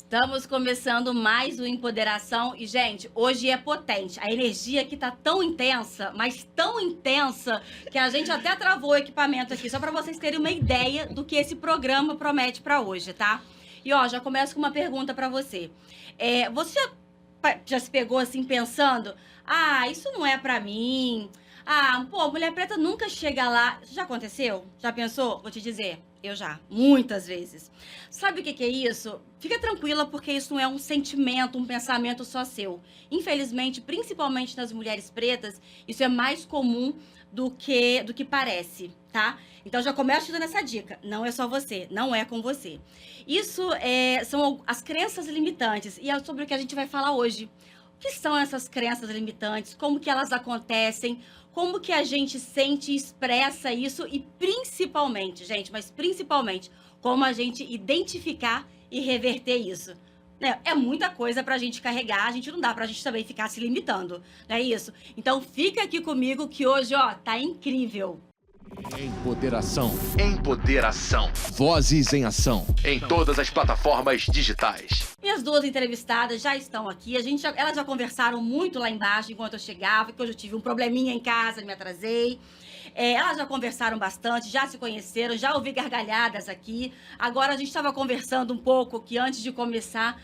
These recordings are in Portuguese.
Estamos começando mais o Empoderação e, gente, hoje é potente. A energia aqui tá tão intensa, mas tão intensa, que a gente até travou o equipamento aqui, só para vocês terem uma ideia do que esse programa promete para hoje, tá? E, ó, já começo com uma pergunta para você. Você já se pegou assim pensando, isso não é para mim. Pô, mulher preta nunca chega lá. Já aconteceu? Já pensou? Vou te dizer. Eu já, muitas vezes. Sabe o que é isso? Fica tranquila, porque isso não é um sentimento, um pensamento só seu. Infelizmente, principalmente nas mulheres pretas, isso é mais comum do que parece, tá? Então já começo te dando essa dica. Não é só você, não é com você. Isso são as crenças limitantes, e é sobre o que a gente vai falar hoje. O que são essas crenças limitantes? Como que elas acontecem? Como que a gente sente e expressa isso? E principalmente, gente, mas principalmente, como a gente identificar e reverter isso. Né? É muita coisa pra gente carregar, a gente não dá pra gente também ficar se limitando, não é isso? Então fica aqui comigo que hoje, ó, tá incrível. Empoderação. Empoderação. Vozes em ação. Em todas as plataformas digitais. Minhas duas entrevistadas já estão aqui. Elas já conversaram muito lá embaixo enquanto eu chegava, que hoje eu tive um probleminha em casa, me atrasei. Elas já conversaram bastante, já se conheceram, já ouvi gargalhadas aqui. Agora a gente estava conversando um pouco que antes de começar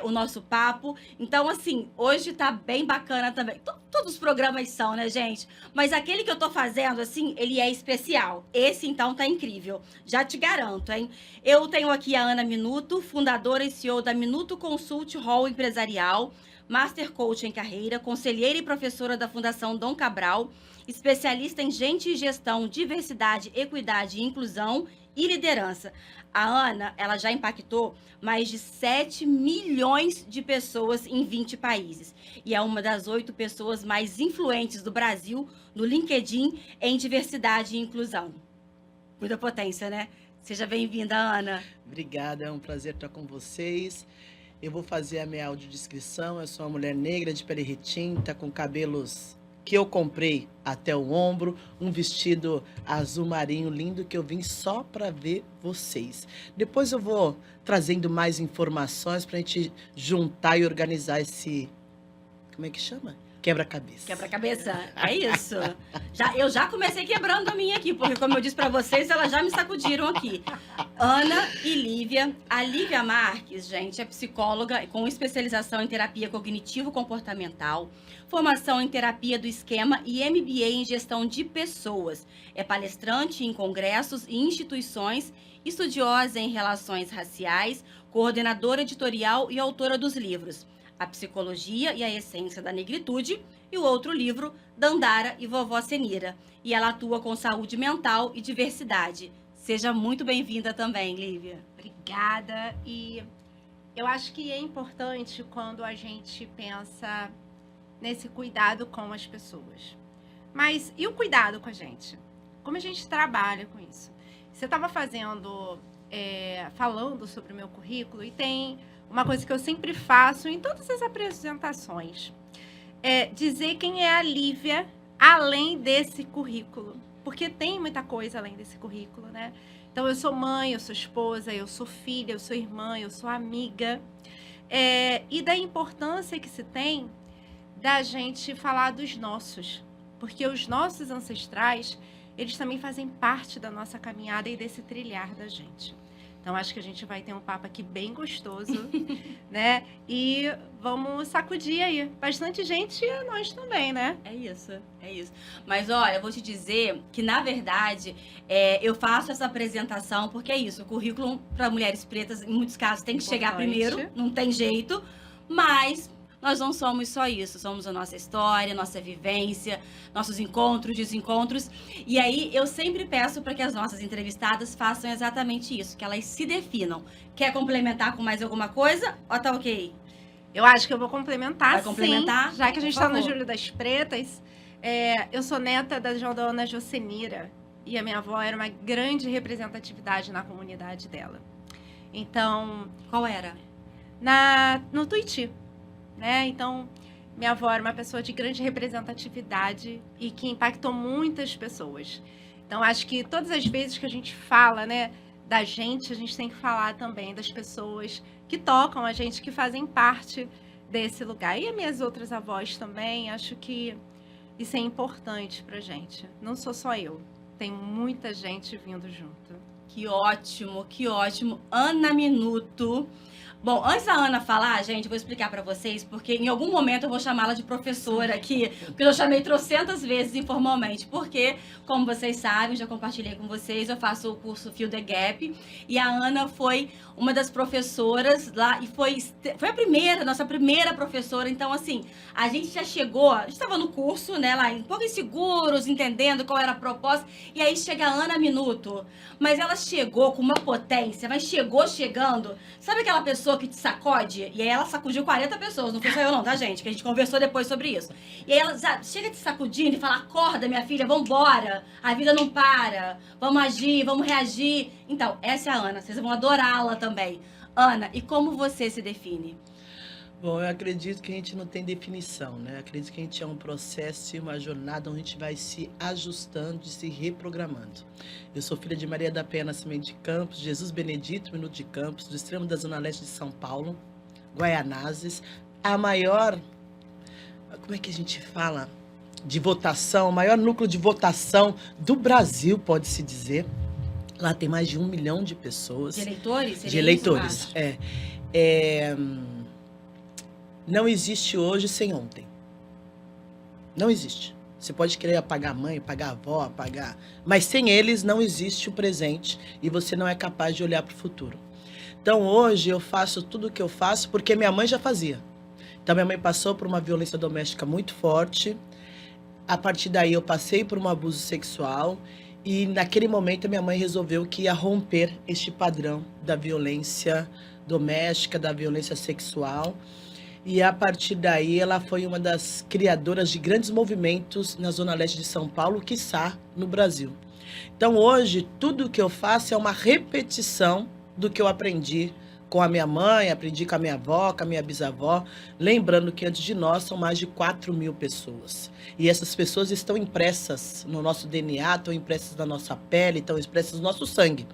o nosso papo. Então, assim, hoje tá bem bacana também. Todos os programas são, né, gente? Mas aquele que eu tô fazendo, assim, ele é especial. Esse, então, tá incrível. Já te garanto, hein? Eu tenho aqui a Ana Minuto, fundadora e CEO da Minuto Consult Hall Empresarial, Master Coach em Carreira, conselheira e professora da Fundação Dom Cabral, especialista em gente e gestão, diversidade, equidade e inclusão e liderança. A Ana, ela já impactou mais de 7 milhões de pessoas em 20 países. E é uma das 8 pessoas mais influentes do Brasil no LinkedIn em diversidade e inclusão. Muita potência, né? Seja bem-vinda, Ana. Obrigada, é um prazer estar com vocês. Eu vou fazer a minha audiodescrição. Eu sou uma mulher negra de pele retinta, com cabelos que eu comprei até o ombro, um vestido azul marinho lindo que eu vim só para ver vocês. Depois eu vou trazendo mais informações para a gente juntar e organizar esse... Como é que chama? Quebra-cabeça. Quebra-cabeça, é isso. Eu já comecei quebrando a minha aqui, porque como eu disse para vocês, elas já me sacudiram aqui. Ana e Lívia. A Lívia Marques, gente, é psicóloga com especialização em terapia cognitivo-comportamental, formação em terapia do esquema e MBA em gestão de pessoas. É palestrante em congressos e instituições, estudiosa em relações raciais, coordenadora editorial e autora dos livros A Psicologia e a Essência da Negritude, e o outro livro, Dandara e Vovó Senira. E ela atua com saúde mental e diversidade. Seja muito bem-vinda também, Lívia. Obrigada. E eu acho que é importante quando a gente pensa nesse cuidado com as pessoas. Mas e o cuidado com a gente? Como a gente trabalha com isso? Você estava falando sobre o meu currículo e tem uma coisa que eu sempre faço em todas as apresentações, é dizer quem é a Lívia além desse currículo, porque tem muita coisa além desse currículo, né? Então, eu sou mãe, eu sou esposa, eu sou filha, eu sou irmã, eu sou amiga, e da importância que se tem da gente falar dos nossos, porque os nossos ancestrais, eles também fazem parte da nossa caminhada e desse trilhar da gente. Então, acho que a gente vai ter um papo aqui bem gostoso, né? E vamos sacudir aí. Bastante gente e nós também, né? É isso, é isso. Mas, olha, eu vou te dizer que, na verdade, eu faço essa apresentação porque é isso. O currículo para mulheres pretas, em muitos casos, tem que chegar primeiro. Não tem jeito. Mas nós não somos só isso. Somos a nossa história, nossa vivência, nossos encontros, desencontros. E aí, eu sempre peço para que as nossas entrevistadas façam exatamente isso, que elas se definam. Quer complementar com mais alguma coisa? Ou tá ok? Eu acho que eu vou complementar, Vai complementar? sim. Já que a gente Por está no favor. Júlio das Pretas, eu sou neta da Dona Jocenira. E a minha avó era uma grande representatividade na comunidade dela. Então... Qual era? No Tuiuti. Né? Então, minha avó era uma pessoa de grande representatividade e que impactou muitas pessoas. Então, acho que todas as vezes que a gente fala, né, da gente, a gente tem que falar também das pessoas que tocam a gente, que fazem parte desse lugar. E as minhas outras avós também, acho que isso é importante pra gente. Não sou só eu, tem muita gente vindo junto. Que ótimo, que ótimo. Ana Minuto. Bom, antes da Ana falar, gente, eu vou explicar pra vocês, porque em algum momento eu vou chamá-la de professora aqui, porque eu chamei trocentas vezes informalmente, porque, como vocês sabem, já compartilhei com vocês, eu faço o curso Fill the Gap, e a Ana foi uma das professoras lá, e foi a primeira, nossa primeira professora, então, assim, a gente já chegou, a gente estava no curso, né, lá, um pouco inseguros, entendendo qual era a proposta, e aí chega a Ana Minuto, mas ela chegou com uma potência, mas chegou chegando, sabe aquela pessoa que te sacode? E aí ela sacudiu 40 pessoas, não foi só eu não, tá, gente? Que a gente conversou depois sobre isso. E aí ela chega te sacudindo e fala, acorda, minha filha, vambora, a vida não para, vamos agir, vamos reagir. Então, essa é a Ana, vocês vão adorá-la também. Ana, e como você se define? Bom, eu acredito que a gente não tem definição, né? Eu acredito que a gente é um processo e uma jornada onde a gente vai se ajustando e se reprogramando. Eu sou filha de Maria da Penha Nascimento de Campos, Jesus Benedito, Minuto de Campos, do extremo da Zona Leste de São Paulo, Guaianazes. A maior, como é que a gente fala? De votação, o maior núcleo de votação do Brasil, pode-se dizer. Lá tem mais de 1 milhão de pessoas. De eleitores? De eleitores, Não existe hoje sem ontem. Não existe. Você pode querer apagar a mãe, apagar a avó, apagar... Mas sem eles não existe o presente e você não é capaz de olhar para o futuro. Então hoje eu faço tudo o que eu faço porque minha mãe já fazia. Então minha mãe passou por uma violência doméstica muito forte. A partir daí eu passei por um abuso sexual. E naquele momento a minha mãe resolveu que ia romper este padrão da violência doméstica, da violência sexual. E a partir daí ela foi uma das criadoras de grandes movimentos na Zona Leste de São Paulo, quiçá no Brasil. Então hoje tudo que eu faço é uma repetição do que eu aprendi com a minha mãe, aprendi com a minha avó, com a minha bisavó, lembrando que antes de nós são mais de 4.000 pessoas. E essas pessoas estão impressas no nosso DNA, estão impressas na nossa pele, estão impressas no nosso sangue.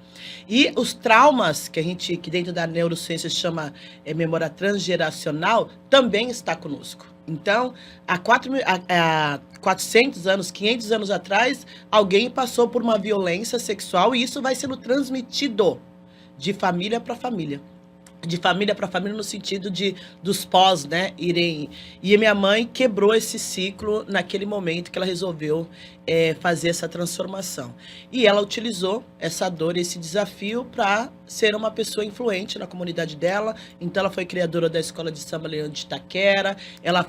E os traumas que dentro da neurociência se chama memória transgeracional, também está conosco. Então, há 400 anos, 500 anos atrás, alguém passou por uma violência sexual e isso vai sendo transmitido de família para família. De família para família no sentido dos pós, né, irem... E a minha mãe quebrou esse ciclo naquele momento que ela resolveu fazer essa transformação. E ela utilizou essa dor, esse desafio para ser uma pessoa influente na comunidade dela. Então ela foi criadora da Escola de Samba Leandro de Itaquera, ela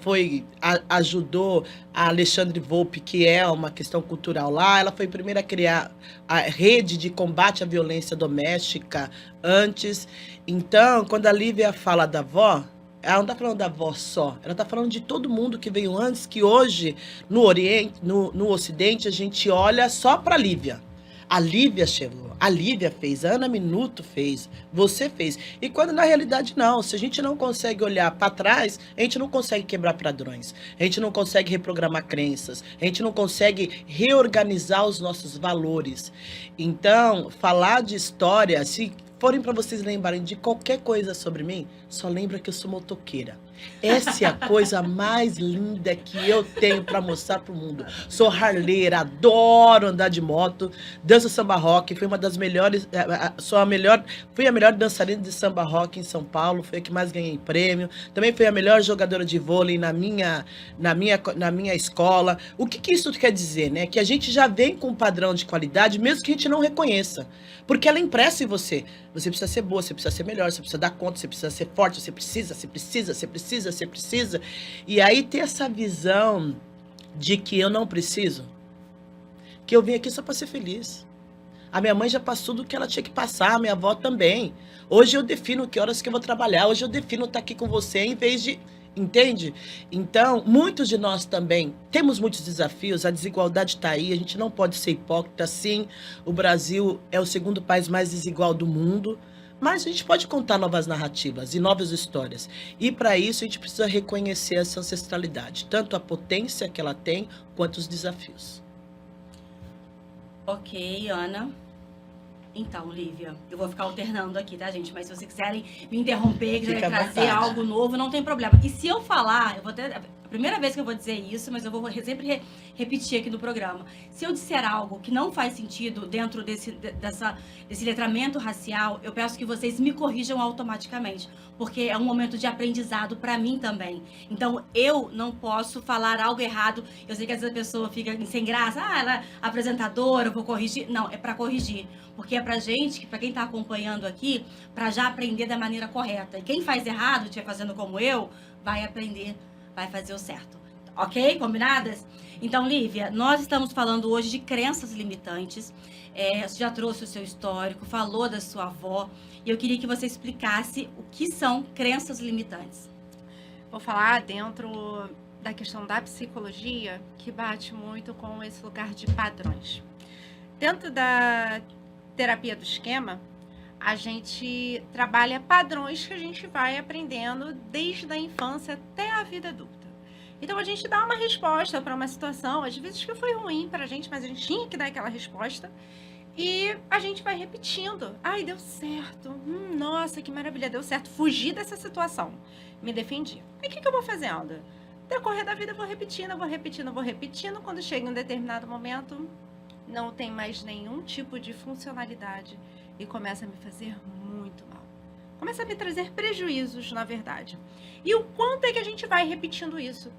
ajudou a Alexandre Volpe, que é uma questão cultural lá, ela foi a primeira a criar a rede de combate à violência doméstica antes. Então, quando a Lívia fala da avó, ela não está falando da avó só, ela está falando de todo mundo que veio antes, que hoje, no Oriente, no Ocidente, a gente olha só para a Lívia. A Lívia chegou, a Lívia fez, a Ana Minuto fez, você fez. E quando na realidade não, se a gente não consegue olhar para trás, a gente não consegue quebrar padrões, a gente não consegue reprogramar crenças, a gente não consegue reorganizar os nossos valores. Então, falar de história, se forem para vocês lembrarem de qualquer coisa sobre mim, só lembra que eu sou motoqueira. Essa é a coisa mais linda que eu tenho para mostrar pro mundo. Sou harleira, adoro andar de moto, danço samba rock, fui uma das melhores, fui a melhor dançarina de samba rock em São Paulo, foi a que mais ganhei prêmio. Também fui a melhor jogadora de vôlei na minha escola. O que isso quer dizer, né? Que a gente já vem com um padrão de qualidade, mesmo que a gente não reconheça. Porque ela impressa em você. Você precisa ser boa, você precisa ser melhor, você precisa dar conta, você precisa ser forte, você precisa. E aí ter essa visão de que eu não preciso, que eu vim aqui só para ser feliz. A minha mãe já passou do que ela tinha que passar, a minha avó também. Hoje eu defino que horas que eu vou trabalhar, hoje eu defino estar aqui com você em vez de... Entende? Então, muitos de nós também temos muitos desafios, a desigualdade está aí, a gente não pode ser hipócrita, sim. O Brasil é o segundo país mais desigual do mundo, mas a gente pode contar novas narrativas e novas histórias. E para isso a gente precisa reconhecer essa ancestralidade, tanto a potência que ela tem, quanto os desafios. Ok, Ana. Então, Lívia, eu vou ficar alternando aqui, tá, gente? Mas se vocês quiserem me interromper, quiserem Fica à trazer vontade. algo novo, não tem problema. E se eu falar, eu vou até... A primeira vez que eu vou dizer isso, mas eu vou sempre repetir aqui no programa. Se eu disser algo que não faz sentido dentro desse letramento racial, eu peço que vocês me corrijam automaticamente. Porque é um momento de aprendizado pra mim também. Então, eu não posso falar algo errado. Eu sei que às vezes a pessoa fica sem graça. Ah, ela é apresentadora, eu vou corrigir. Não, é pra corrigir. Porque é pra gente, pra quem tá acompanhando aqui, pra já aprender da maneira correta. E quem faz errado, estiver fazendo como eu, vai aprender, vai fazer o certo. Ok? Combinadas? Então, Lívia, nós estamos falando hoje de crenças limitantes. Você já trouxe o seu histórico, falou da sua avó. E eu queria que você explicasse o que são crenças limitantes. Vou falar dentro da questão da psicologia, que bate muito com esse lugar de padrões. Dentro da terapia do esquema, a gente trabalha padrões que a gente vai aprendendo desde a infância até a vida adulta. Então, a gente dá uma resposta para uma situação, às vezes que foi ruim para a gente, mas a gente tinha que dar aquela resposta. E a gente vai repetindo. Ai, deu certo. Nossa, que maravilha, deu certo. Fugi dessa situação. Me defendi. E o que eu vou fazendo? No decorrer da vida, eu vou repetindo. Quando chega em um determinado momento, não tem mais nenhum tipo de funcionalidade. E começa a me fazer muito mal. Começa a me trazer prejuízos, na verdade. E o quanto é que a gente vai repetindo isso?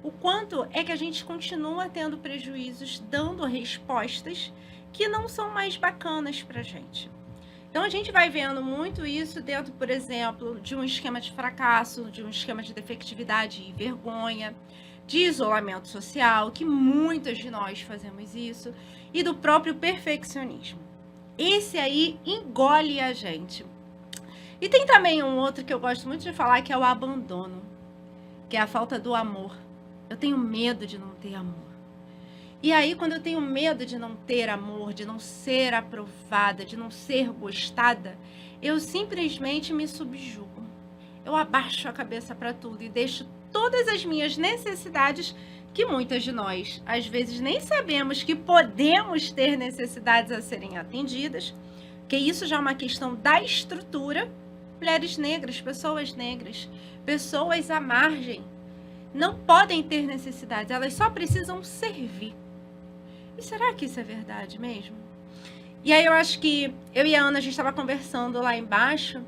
O quanto é que a gente continua tendo prejuízos, dando respostas que não são mais bacanas pra gente. Então, a gente vai vendo muito isso dentro, por exemplo, de um esquema de fracasso, de um esquema de defectividade e vergonha, de isolamento social, que muitas de nós fazemos isso, e do próprio perfeccionismo. Esse aí engole a gente. E tem também um outro que eu gosto muito de falar, que é o abandono, que é a falta do amor. Eu tenho medo de não ter amor. E aí, quando eu tenho medo de não ter amor, de não ser aprovada, de não ser gostada, eu simplesmente me subjugo. Eu abaixo a cabeça para tudo e deixo todas as minhas necessidades, que muitas de nós, às vezes, nem sabemos que podemos ter necessidades a serem atendidas, que isso já é uma questão da estrutura. Mulheres negras, pessoas à margem, não podem ter necessidades, elas só precisam servir. E será que isso é verdade mesmo? E aí eu acho que eu e a Ana, a gente estava conversando lá embaixo,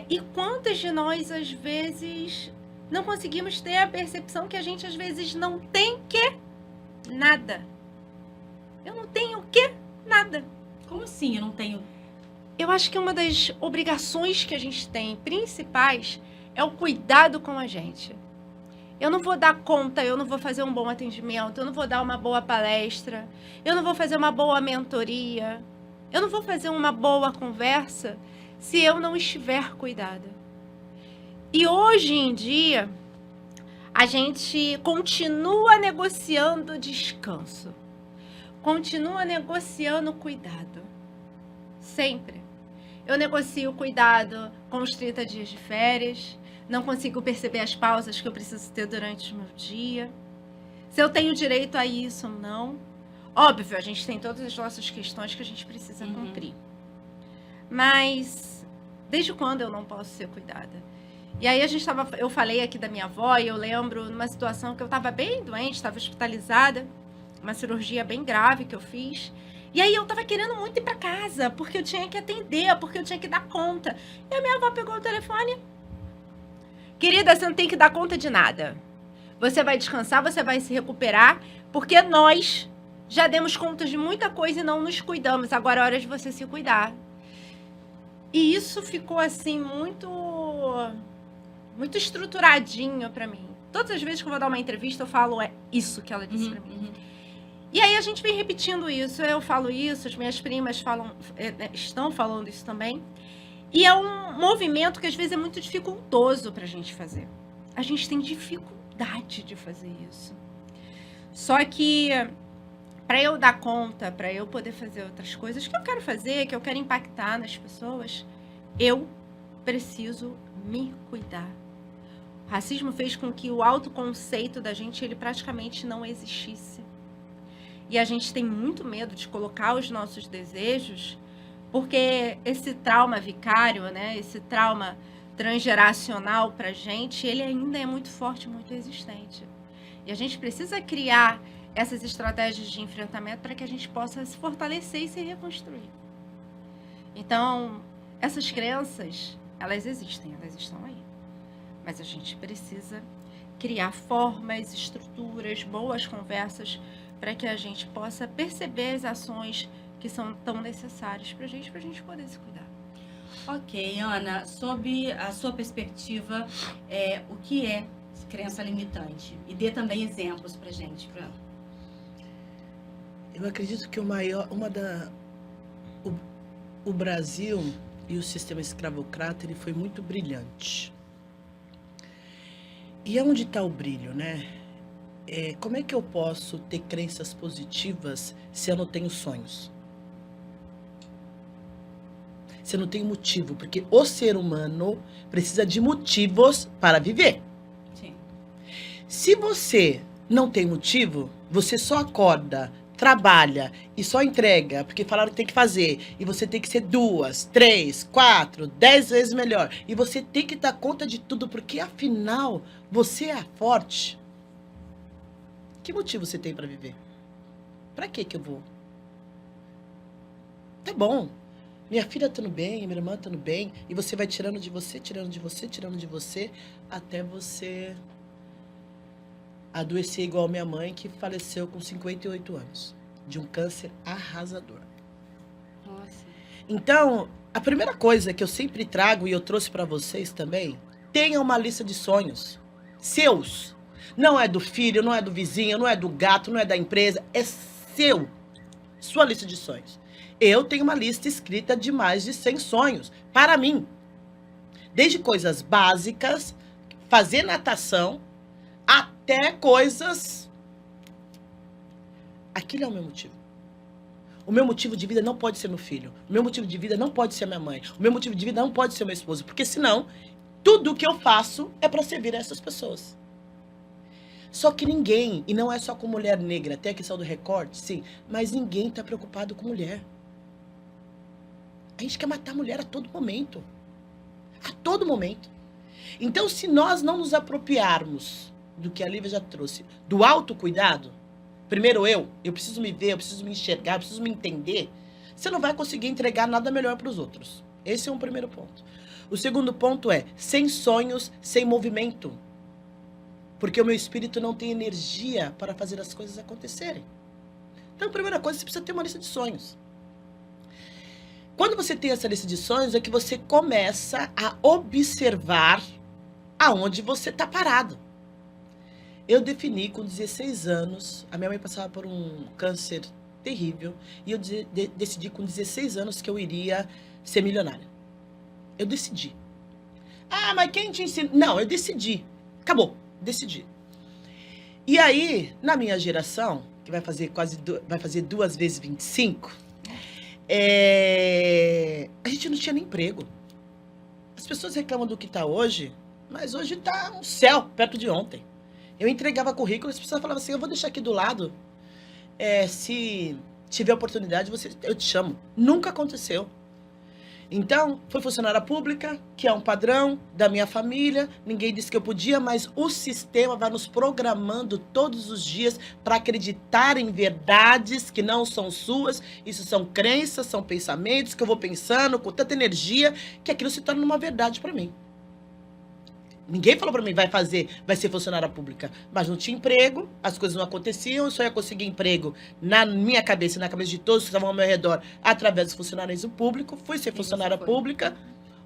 e quantas de nós, às vezes, não conseguimos ter a percepção que a gente, às vezes, não tem que nada. Eu não tenho o que? Nada. Como assim eu não tenho? Eu acho que uma das obrigações que a gente tem, principais, é o cuidado com a gente. Eu não vou dar conta, eu não vou fazer um bom atendimento, eu não vou dar uma boa palestra, eu não vou fazer uma boa mentoria, eu não vou fazer uma boa conversa se eu não estiver cuidada. E hoje em dia, a gente continua negociando descanso, continua negociando cuidado, sempre. Eu negocio cuidado com os 30 dias de férias, não consigo perceber as pausas que eu preciso ter durante o meu dia, se eu tenho direito a isso ou não. Óbvio, a gente tem todas as nossas questões que a gente precisa cumprir. Mas, desde quando eu não posso ser cuidada? E aí eu falei aqui da minha avó, e eu lembro numa situação que eu estava bem doente, estava hospitalizada, uma cirurgia bem grave que eu fiz. E aí eu estava querendo muito ir para casa, porque eu tinha que atender, porque eu tinha que dar conta. E a minha avó pegou o telefone. Querida, você não tem que dar conta de nada. Você vai descansar, você vai se recuperar, porque nós já demos conta de muita coisa e não nos cuidamos. Agora é hora de você se cuidar. E isso ficou assim muito estruturadinho para mim. Todas as vezes que eu vou dar uma entrevista, eu falo isso que ela disse para mim. E aí a gente vem repetindo isso. Eu falo isso, as minhas primas estão falando isso também. E é um movimento que às vezes é muito dificultoso para a gente fazer. A gente tem dificuldade de fazer isso. Só que para eu dar conta, para eu poder fazer outras coisas que eu quero fazer, que eu quero impactar nas pessoas, eu preciso me cuidar. O racismo fez com que o autoconceito da gente, ele praticamente não existisse. E a gente tem muito medo de colocar os nossos desejos Porque esse trauma vicário, né, esse trauma transgeracional pra gente, ele ainda é muito forte, muito existente. E a gente precisa criar essas estratégias de enfrentamento para que a gente possa se fortalecer e se reconstruir. Então, essas crenças, elas existem, elas estão aí. Mas a gente precisa criar formas, estruturas, boas conversas para que a gente possa perceber as ações que são tão necessárias para a gente poder se cuidar. Ok, Ana, sob a sua perspectiva, o que é crença limitante? E dê também exemplos pra gente. Eu acredito que o Brasil e o sistema escravocrata, ele foi muito brilhante. E onde está o brilho, né? Como é que eu posso ter crenças positivas se eu não tenho sonhos? Se eu não tenho motivo? Porque o ser humano precisa de motivos para viver. Sim. Se você não tem motivo, você só acorda, trabalha e só entrega, porque falaram que tem que fazer, e você tem que ser 2, 3, 4, 10 vezes melhor, e você tem que dar conta de tudo, porque afinal, você é forte. Que motivo você tem para viver? Para que eu vou? Tá bom. Minha filha tá no bem, minha irmã tá no bem, e você vai tirando de você, tirando de você, tirando de você, até você adoecer igual minha mãe, que faleceu com 58 anos, de um câncer arrasador. Nossa. Então, a primeira coisa que eu sempre trago, e eu trouxe para vocês também, tenha uma lista de sonhos seus. Não é do filho, não é do vizinho, não é do gato, não é da empresa, é seu. Sua lista de sonhos. Eu tenho uma lista escrita de mais de 100 sonhos, para mim. Desde coisas básicas, fazer natação, até coisas... Aquilo é o meu motivo. O meu motivo de vida não pode ser meu filho. O meu motivo de vida não pode ser minha mãe. O meu motivo de vida não pode ser meu esposo. Porque senão, tudo que eu faço é para servir a essas pessoas. Só que ninguém, e não é só com mulher negra, tem a questão do recorte, sim, mas ninguém está preocupado com mulher. A gente quer matar a mulher a todo momento. A todo momento. Então, se nós não nos apropriarmos do que a Lívia já trouxe, do autocuidado, primeiro eu preciso me ver, eu preciso me enxergar, eu preciso me entender, você não vai conseguir entregar nada melhor para os outros. Esse é um primeiro ponto. O segundo ponto é, sem sonhos, sem movimento. Porque o meu espírito não tem energia para fazer as coisas acontecerem. Então, a primeira coisa, você precisa ter uma lista de sonhos. Quando você tem essa lista de sonhos, é que você começa a observar aonde você está parado. Eu defini com 16 anos, a minha mãe passava por um câncer terrível, e eu decidi com 16 anos que eu iria ser milionária. Eu decidi. Ah, mas quem te ensina? Não, eu decidi. Acabou, decidi. E aí, na minha geração, que vai fazer 2 vezes 25, a gente não tinha nem emprego. As pessoas reclamam do que está hoje, mas hoje está um céu perto de ontem. Eu entregava currículo, as pessoas falavam assim, eu vou deixar aqui do lado, se tiver oportunidade, eu te chamo. Nunca aconteceu. Então, fui funcionária pública, que é um padrão da minha família, ninguém disse que eu podia, mas o sistema vai nos programando todos os dias para acreditar em verdades que não são suas. Isso são crenças, são pensamentos que eu vou pensando com tanta energia que aquilo se torna uma verdade para mim. Ninguém falou para mim, vai ser funcionária pública. Mas não tinha emprego, as coisas não aconteciam, eu só ia conseguir emprego na minha cabeça e na cabeça de todos que estavam ao meu redor, através do funcionalismo público. Fui ser funcionária pública.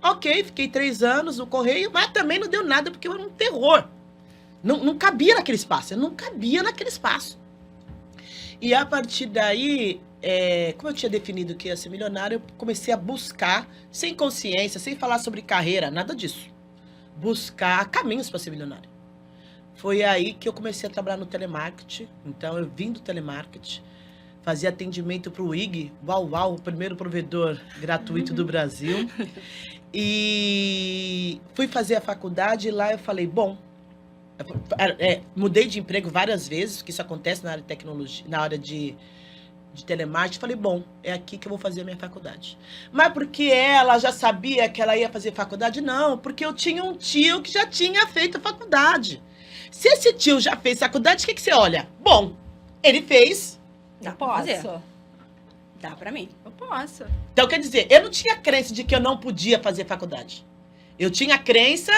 Ok, fiquei 3 anos no Correio, mas também não deu nada, porque eu era um terror. Não cabia naquele espaço, eu não cabia naquele espaço. E a partir daí, como eu tinha definido que ia ser milionário, eu comecei a buscar, sem consciência, sem falar sobre carreira, nada disso. Buscar caminhos para ser milionário. Foi aí que eu comecei a trabalhar no telemarketing. Então, eu vim do telemarketing, fazia atendimento para o IG, o primeiro provedor gratuito do Brasil. E fui fazer a faculdade e lá eu falei, bom, mudei de emprego várias vezes, porque isso acontece na área de tecnologia, na área de de telemarketing. Falei, bom, é aqui que eu vou fazer a minha faculdade. Mas porque ela já sabia que ela ia fazer faculdade? Não, porque eu tinha um tio que já tinha feito faculdade. Se esse tio já fez faculdade, o que você olha? Bom, ele fez. Dá Eu pra fazer. posso. Dá pra mim. Eu posso. Então, quer dizer, eu não tinha crença de que eu não podia fazer faculdade. Eu tinha crença,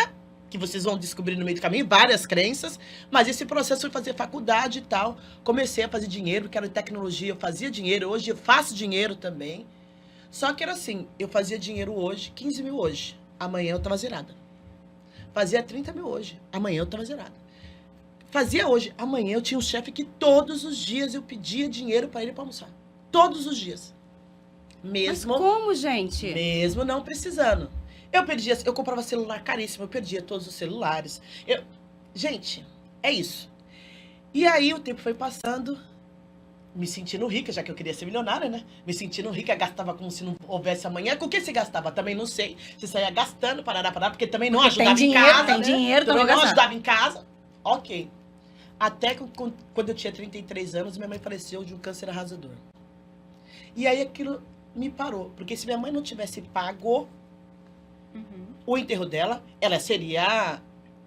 que vocês vão descobrir no meio do caminho, várias crenças, mas esse processo foi fazer faculdade e tal. Comecei a fazer dinheiro, porque era de tecnologia, eu fazia dinheiro, hoje eu faço dinheiro também. Só que era assim, eu fazia dinheiro hoje, 15 mil hoje, amanhã eu tava zerada. Fazia 30 mil hoje, amanhã eu tava zerada. Fazia hoje, amanhã eu tinha um chefe que todos os dias eu pedia dinheiro para ele para almoçar. Todos os dias. Mesmo, Mas como, gente? mesmo não precisando. Eu comprava celular caríssimo, eu perdia todos os celulares. Gente, é isso. E aí o tempo foi passando, me sentindo rica, já que eu queria ser milionária, né? Me sentindo rica, gastava como se não houvesse amanhã. Com o que se gastava? Também não sei. Se saía gastando, parará, porque também não ajudava tem em dinheiro, casa. tem né? dinheiro, também então não vou gastar. ajudava em casa. Ok. Até que quando eu tinha 33 anos, minha mãe faleceu de um câncer arrasador. E aí aquilo me parou. Porque se minha mãe não tivesse pago o enterro dela, ela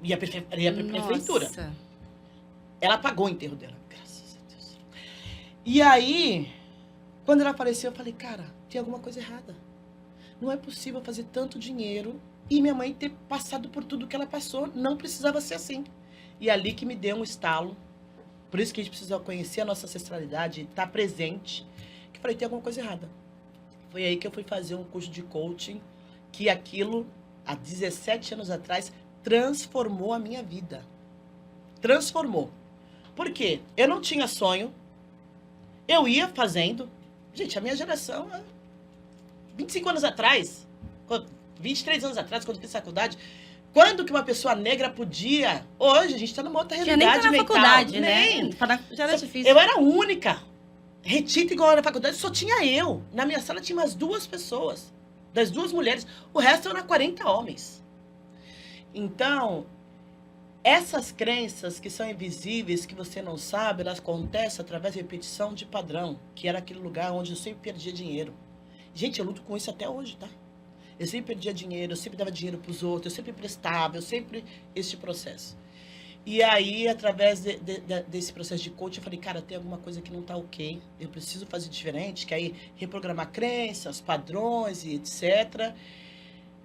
ia pra prefeitura. Nossa. Ela pagou o enterro dela. Graças a Deus. E aí, quando ela faleceu, eu falei, cara, tem alguma coisa errada. Não é possível fazer tanto dinheiro e minha mãe ter passado por tudo que ela passou. Não precisava ser assim. E ali que me deu um estalo. Por isso que a gente precisa conhecer a nossa ancestralidade, estar presente. Que eu falei, tem alguma coisa errada. Foi aí que eu fui fazer um curso de coaching, que aquilo, há 17 anos atrás, transformou a minha vida. Transformou. Por quê? Eu não tinha sonho. Eu ia fazendo. Gente, a minha geração, 25 anos atrás, 23 anos atrás, quando eu fiz faculdade, quando que uma pessoa negra podia... Hoje, a gente está numa outra Já nem realidade tá na mental. faculdade, Nem. né? Já era difícil. Eu era a única. Retita igual na faculdade, só tinha eu. Na minha sala tinha umas 2 pessoas. Das 2 mulheres. O resto eram 40 homens. Então, essas crenças que são invisíveis, que você não sabe, elas acontecem através da repetição de padrão, que era aquele lugar onde eu sempre perdia dinheiro. Gente, eu luto com isso até hoje, tá? Eu sempre perdia dinheiro, eu sempre dava dinheiro para os outros, eu sempre emprestava, eu sempre... Esse processo. E aí, através desse processo de coaching, eu falei, cara, tem alguma coisa que não tá ok. Eu preciso fazer diferente, que aí reprogramar crenças, padrões e etc.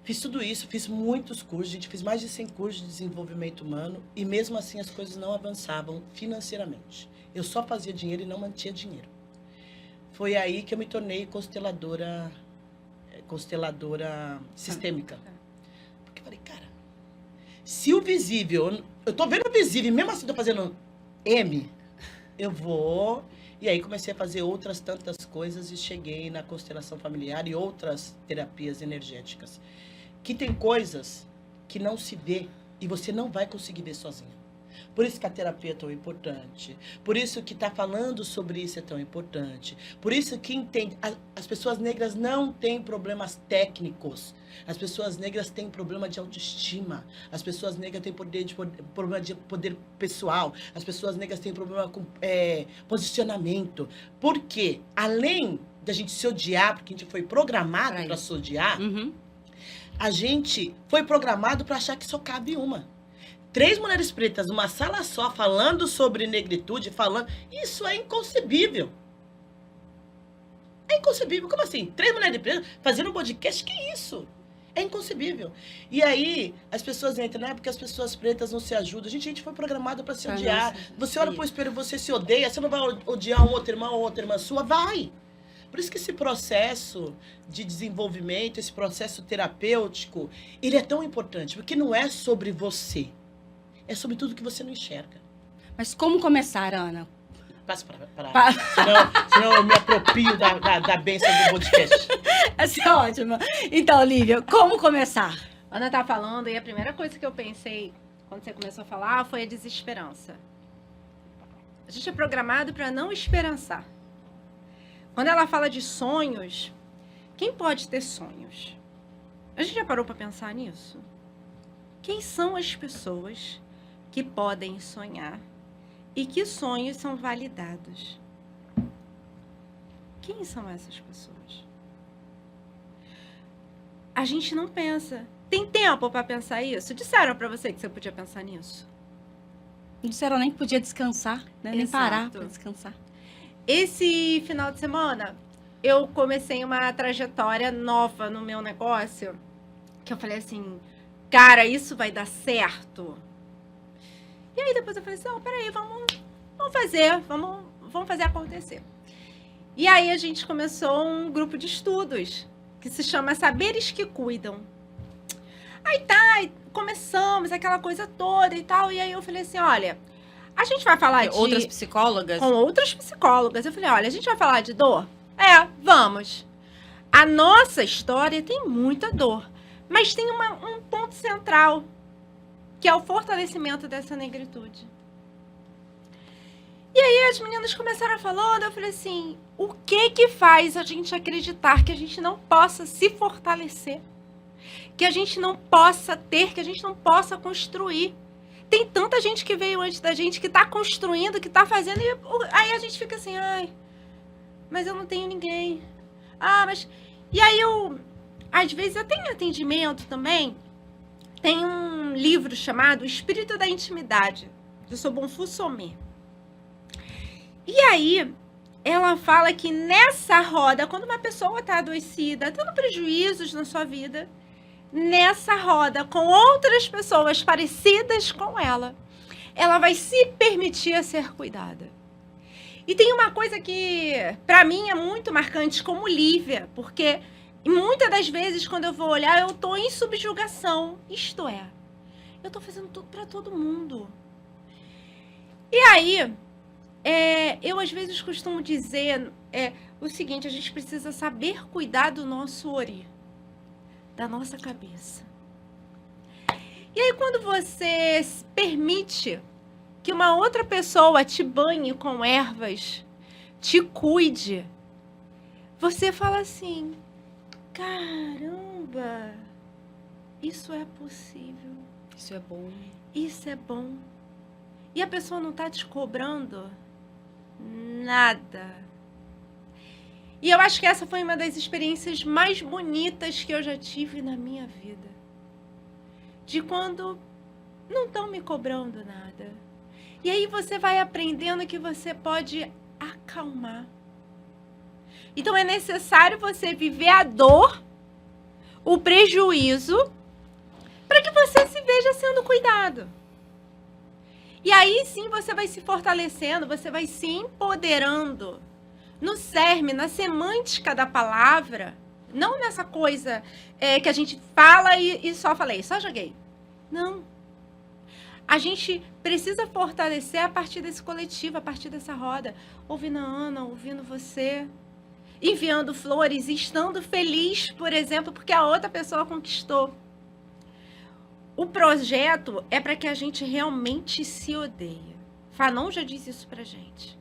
Fiz tudo isso, fiz muitos cursos, gente, fiz mais de 100 cursos de desenvolvimento humano e mesmo assim as coisas não avançavam financeiramente. Eu só fazia dinheiro e não mantinha dinheiro. Foi aí que eu me tornei consteladora sistêmica. Porque eu falei, cara, se o visível, eu tô vendo o visível, mesmo assim tô fazendo M, eu vou... E aí comecei a fazer outras tantas coisas e cheguei na constelação familiar e outras terapias energéticas. Que tem coisas que não se vê e você não vai conseguir ver sozinho. Por isso que a terapia é tão importante. Por isso que estar falando sobre isso é tão importante. Por isso que entende. As pessoas negras não têm problemas técnicos. As pessoas negras têm problema de autoestima. As pessoas negras têm problema de poder pessoal. As pessoas negras têm problema com posicionamento. Por quê? Além da gente se odiar, porque a gente foi programado para se odiar, a gente foi programado para achar que só cabe uma. 3 mulheres pretas numa sala só, falando sobre negritude, isso é inconcebível. É inconcebível. Como assim? 3 mulheres pretas fazendo um podcast? Que isso? É inconcebível. E aí, as pessoas entram, né? Porque as pessoas pretas não se ajudam. A gente foi programado para se odiar. Você olha pro espelho, você se odeia. Você não vai odiar um outro irmão ou outra irmã sua? Vai! Por isso que esse processo de desenvolvimento, esse processo terapêutico, ele é tão importante. Porque não é sobre você. É sobre tudo que você não enxerga. Mas como começar, Ana? Passa para senão eu me aproprio da bênção do podcast. Essa é ótima. Então, Lívia, como começar? Ana tá falando e a primeira coisa que eu pensei quando você começou a falar foi a desesperança. A gente é programado para não esperançar. Quando ela fala de sonhos, quem pode ter sonhos? A gente já parou para pensar nisso? Quem são as pessoas que podem sonhar e que sonhos são validados? Quem são essas pessoas? A gente não pensa. Tem tempo para pensar isso? Disseram para você que você podia pensar nisso? Não disseram nem que podia descansar, né? Nem Exato. parar para descansar. Esse final de semana, eu comecei uma trajetória nova no meu negócio, que eu falei assim, cara, isso vai dar certo. E aí depois eu falei assim, não, peraí, vamos fazer acontecer. E aí a gente começou um grupo de estudos, que se chama Saberes que Cuidam. Aí começamos aquela coisa toda e tal, e aí eu falei assim, olha, a gente vai falar de... Outras psicólogas? Com outras psicólogas. Eu falei, olha, a gente vai falar de dor? Vamos. A nossa história tem muita dor, mas tem um ponto central, que é o fortalecimento dessa negritude. E aí as meninas começaram a falar, eu falei assim, o que faz a gente acreditar que a gente não possa se fortalecer? Que a gente não possa ter, que a gente não possa construir? Tem tanta gente que veio antes da gente, que está construindo, que está fazendo, e aí a gente fica assim, mas eu não tenho ninguém. E aí às vezes eu tenho atendimento também, tem um livro chamado O Espírito da Intimidade, de Sobonfu Somé. E aí, ela fala que nessa roda, quando uma pessoa está adoecida, tendo prejuízos na sua vida, nessa roda, com outras pessoas parecidas com ela vai se permitir ser cuidada. E tem uma coisa que, para mim, é muito marcante como Lívia, porque muitas das vezes, quando eu vou olhar, eu estou em subjugação. Isto é, eu estou fazendo tudo para todo mundo. E aí, eu às vezes costumo dizer o seguinte, a gente precisa saber cuidar do nosso ori, da nossa cabeça. E aí, quando você permite que uma outra pessoa te banhe com ervas, te cuide, você fala assim, caramba, isso é possível. Isso é bom. Isso é bom. E a pessoa não está te cobrando nada. E eu acho que essa foi uma das experiências mais bonitas que eu já tive na minha vida. De quando não estão me cobrando nada. E aí você vai aprendendo que você pode acalmar. Então é necessário você viver a dor, o prejuízo, para que você se veja sendo cuidado. E aí sim você vai se fortalecendo, você vai se empoderando no cerne, na semântica da palavra, não nessa coisa que a gente fala e só falei, só joguei. Não. A gente precisa fortalecer a partir desse coletivo, a partir dessa roda. Ouvindo a Ana, ouvindo você, enviando flores, estando feliz, por exemplo, porque a outra pessoa conquistou. O projeto é para que a gente realmente se odeie. Fanon já diz isso pra gente.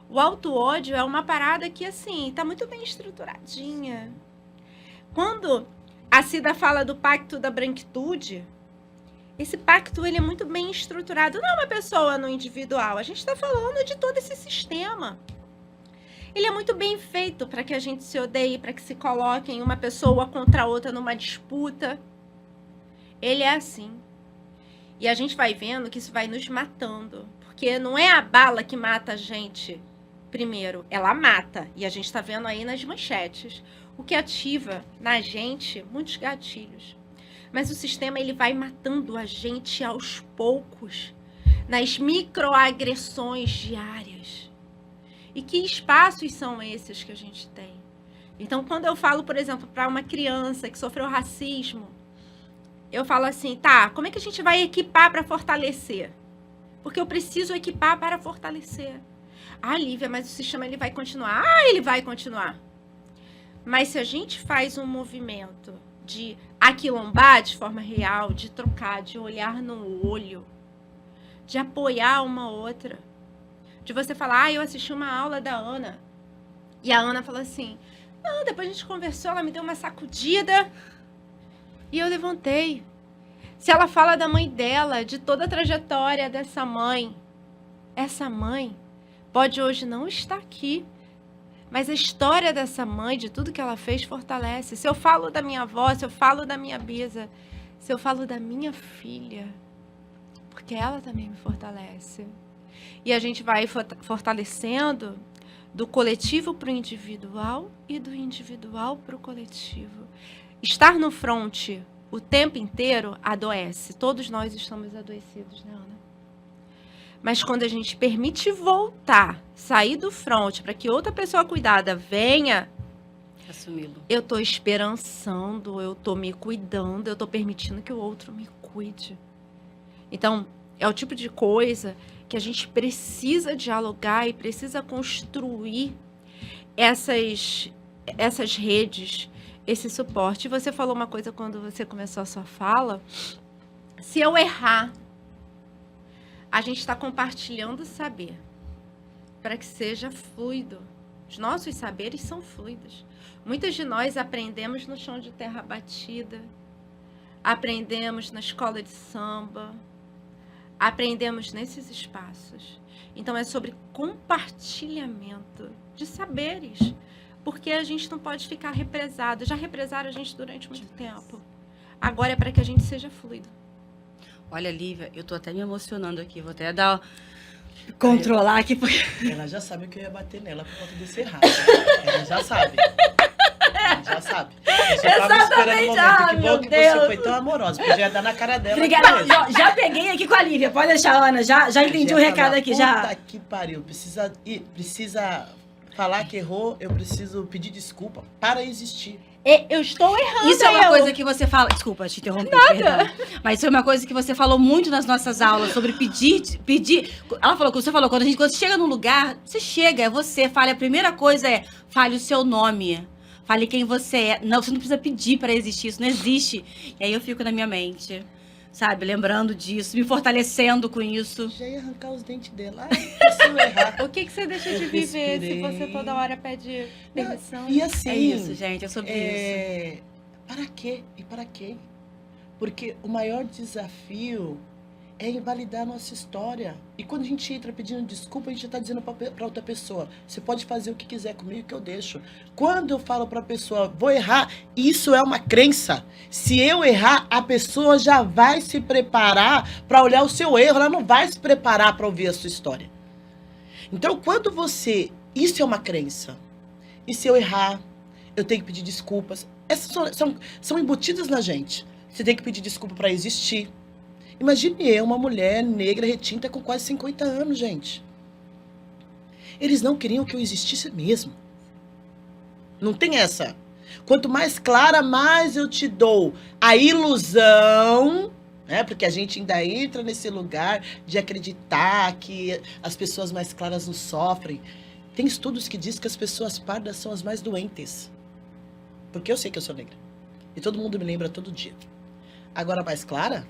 O auto-ódio é uma parada que, assim, tá muito bem estruturadinha. Quando a Cida fala do pacto da branquitude, esse pacto ele é muito bem estruturado. Não é uma pessoa no individual, a gente está falando de todo esse sistema. Ele é muito bem feito para que a gente se odeie, para que se coloquem uma pessoa contra a outra numa disputa. Ele é assim. E a gente vai vendo que isso vai nos matando. Porque não é a bala que mata a gente primeiro. Ela mata. E a gente está vendo aí nas manchetes. O que ativa na gente muitos gatilhos. Mas o sistema ele vai matando a gente aos poucos. Nas microagressões diárias. E que espaços são esses que a gente tem? Então, quando eu falo, por exemplo, para uma criança que sofreu racismo, eu falo assim, tá, como é que a gente vai equipar para fortalecer? Porque eu preciso equipar para fortalecer. Ah, Lívia, mas o sistema ele vai continuar. Ah, ele vai continuar. Mas se a gente faz um movimento de aquilombar de forma real, de trocar, de olhar no olho, de apoiar uma outra, de você falar, eu assisti uma aula da Ana, e a Ana falou assim, não, depois a gente conversou, ela me deu uma sacudida, e eu levantei. Se ela fala da mãe dela, de toda a trajetória dessa mãe, essa mãe pode hoje não estar aqui, Mas a história dessa mãe, de tudo que ela fez, fortalece. Se eu falo da minha avó, se eu falo da minha bisa, se eu falo da minha filha, porque ela também me fortalece. E a gente vai fortalecendo do coletivo para o individual e do individual para o coletivo. Estar no fronte o tempo inteiro adoece. Todos nós estamos adoecidos, né, Ana? Mas quando a gente permite voltar, sair do fronte para que outra pessoa cuidada venha, Assumi-lo. eu estou esperançando, eu estou me cuidando, eu estou permitindo que o outro me cuide. Então, é o tipo de coisa que a gente precisa dialogar e precisa construir essas redes, esse suporte. E você falou uma coisa quando você começou a sua fala. Se eu errar, a gente está compartilhando saber para que seja fluido. Os nossos saberes são fluidos. Muitas de nós aprendemos no chão de terra batida, aprendemos na escola de samba, aprendemos nesses espaços. Então é sobre compartilhamento de saberes, porque a gente não pode ficar represado. Já represaram a gente durante muito tempo. Agora é para que a gente seja fluido. Olha, Lívia, eu tô até me emocionando aqui. Vou até controlar aqui. Porque... Ela já sabe que eu ia bater nela por conta desse errado. Ela já sabe. Ela já sabe. Eu só tava esperando o momento. Que bom que você foi tão amorosa. Podia dar na cara dela. Obrigada. Já peguei aqui com a Lívia. Pode deixar, Ana. Já entendi o recado aqui. Puta que pariu. Precisa falar que errou. Eu preciso pedir desculpa para existir. Eu estou errando. Isso é uma coisa que você fala... Desculpa, te interrompi, perdão. Mas isso é uma coisa que você falou muito nas nossas aulas, sobre pedir... Ela falou, você falou, quando você chega num lugar, você chega, é você, fale. A primeira coisa é, fale o seu nome. Fale quem você é. Não, você não precisa pedir para existir, isso não existe. E aí eu fico na minha mente, sabe? Lembrando disso, me fortalecendo com isso. Já ia arrancar os dentes dela. Preciso errar. O que você deixa de viver se você toda hora pede permissão? E assim... É isso, gente, é sobre isso. Para quê? E para quem? Porque o maior desafio é invalidar a nossa história. E quando a gente entra pedindo desculpa, a gente está dizendo para outra pessoa, você pode fazer o que quiser comigo que eu deixo. Quando eu falo para a pessoa, vou errar, isso é uma crença. Se eu errar, a pessoa já vai se preparar para olhar o seu erro, ela não vai se preparar para ouvir a sua história. Então, quando você... Isso é uma crença. E se eu errar, eu tenho que pedir desculpas. Essas são embutidas na gente. Você tem que pedir desculpa para existir. Imagine eu, uma mulher negra retinta com quase 50 anos, gente. Eles não queriam que eu existisse mesmo. Não tem essa. Quanto mais clara, mais eu te dou a ilusão, né? Porque a gente ainda entra nesse lugar de acreditar que as pessoas mais claras não sofrem. Tem estudos que dizem que as pessoas pardas são as mais doentes. Porque eu sei que eu sou negra. E todo mundo me lembra todo dia. Agora, mais clara...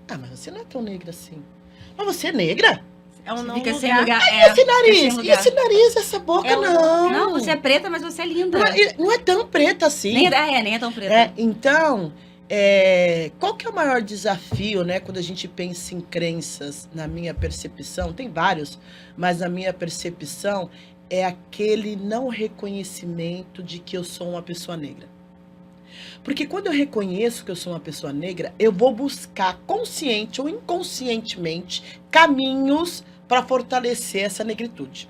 Ah, mas você não é tão negra assim. Mas você é negra? É um não Fica lugar. sem lugar. E esse nariz? E esse nariz, essa boca, não. Não, você é preta, mas você é linda. Não é tão preta assim. Nem é tão preta. Então, qual que é o maior desafio, né? Quando a gente pensa em crenças, na minha percepção, tem vários, mas na minha percepção é aquele não reconhecimento de que eu sou uma pessoa negra. Porque quando eu reconheço que eu sou uma pessoa negra, eu vou buscar consciente ou inconscientemente caminhos para fortalecer essa negritude.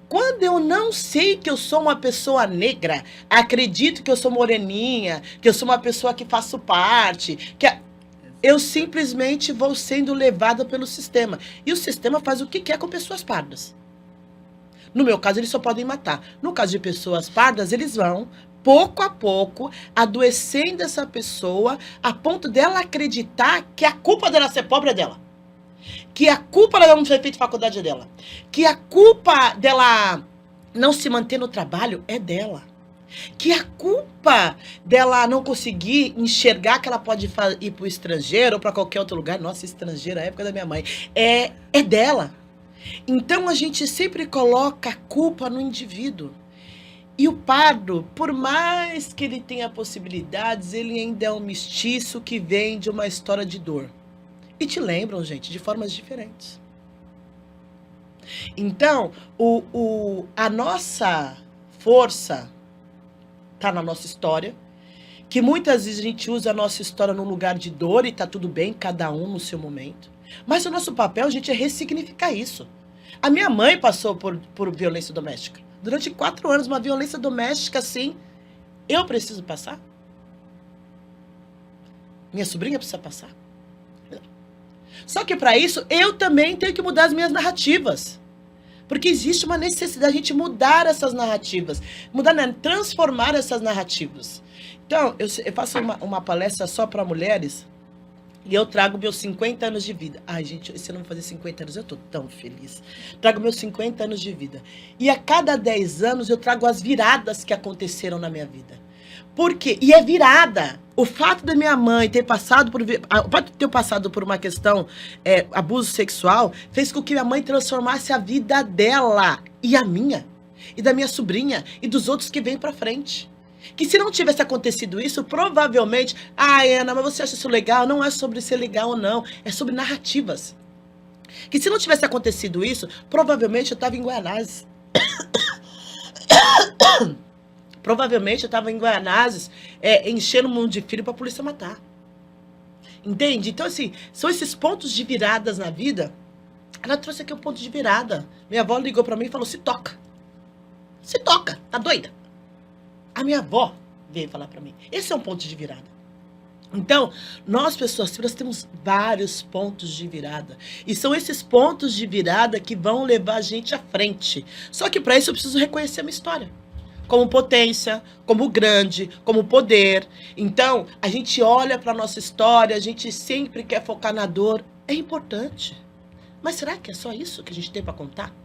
Quando eu não sei que eu sou uma pessoa negra, acredito que eu sou moreninha, que eu sou uma pessoa que faço parte, eu simplesmente vou sendo levada pelo sistema. E o sistema faz o que quer com pessoas pardas. No meu caso, eles só podem matar. No caso de pessoas pardas, eles vão, pouco a pouco, adoecendo essa pessoa a ponto dela acreditar que a culpa dela ser pobre é dela. Que a culpa dela não ter feito faculdade é dela. Que a culpa dela não se manter no trabalho é dela. Que a culpa dela não conseguir enxergar que ela pode ir para o estrangeiro ou para qualquer outro lugar. Nossa, estrangeiro, a época da minha mãe. É dela. Então a gente sempre coloca a culpa no indivíduo. E o pardo, por mais que ele tenha possibilidades, ele ainda é um mestiço que vem de uma história de dor. E te lembram, gente, de formas diferentes. Então, a nossa força está na nossa história, que muitas vezes a gente usa a nossa história num lugar de dor e tá tudo bem, cada um no seu momento. Mas o nosso papel, gente, é ressignificar isso. A minha mãe passou por violência doméstica. Durante 4 anos, uma violência doméstica, assim, eu preciso passar? Minha sobrinha precisa passar? Só que para isso, eu também tenho que mudar as minhas narrativas. Porque existe uma necessidade de a gente mudar essas narrativas. Mudar, né? Transformar essas narrativas. Então, eu faço uma palestra só para mulheres e eu trago meus 50 anos de vida. Ai, gente, esse ano eu vou fazer 50 anos, eu tô tão feliz. Trago meus 50 anos de vida. E a cada 10 anos eu trago as viradas que aconteceram na minha vida. Por quê? E é virada. O fato da minha mãe ter passado por uma questão, abuso sexual, fez com que minha mãe transformasse a vida dela e a minha, e da minha sobrinha, e dos outros que vêm pra frente. Que se não tivesse acontecido isso, provavelmente... Ana, mas você acha isso legal? Não é sobre ser legal ou não, é sobre narrativas. Que se não tivesse acontecido isso, provavelmente eu estava em Guaianazes. Provavelmente eu estava em Guaianazes, enchendo o mundo de filho para a polícia matar. Entende? Então, assim, são esses pontos de viradas na vida. Ela trouxe aqui um ponto de virada. Minha avó ligou para mim e falou, se toca. Se toca, tá doida? A minha avó veio falar para mim. Esse é um ponto de virada. Então, nós, pessoas fibras, temos vários pontos de virada. E são esses pontos de virada que vão levar a gente à frente. Só que para isso eu preciso reconhecer a minha história. Como potência, como grande, como poder. Então, a gente olha para a nossa história, a gente sempre quer focar na dor. É importante. Mas será que é só isso que a gente tem para contar?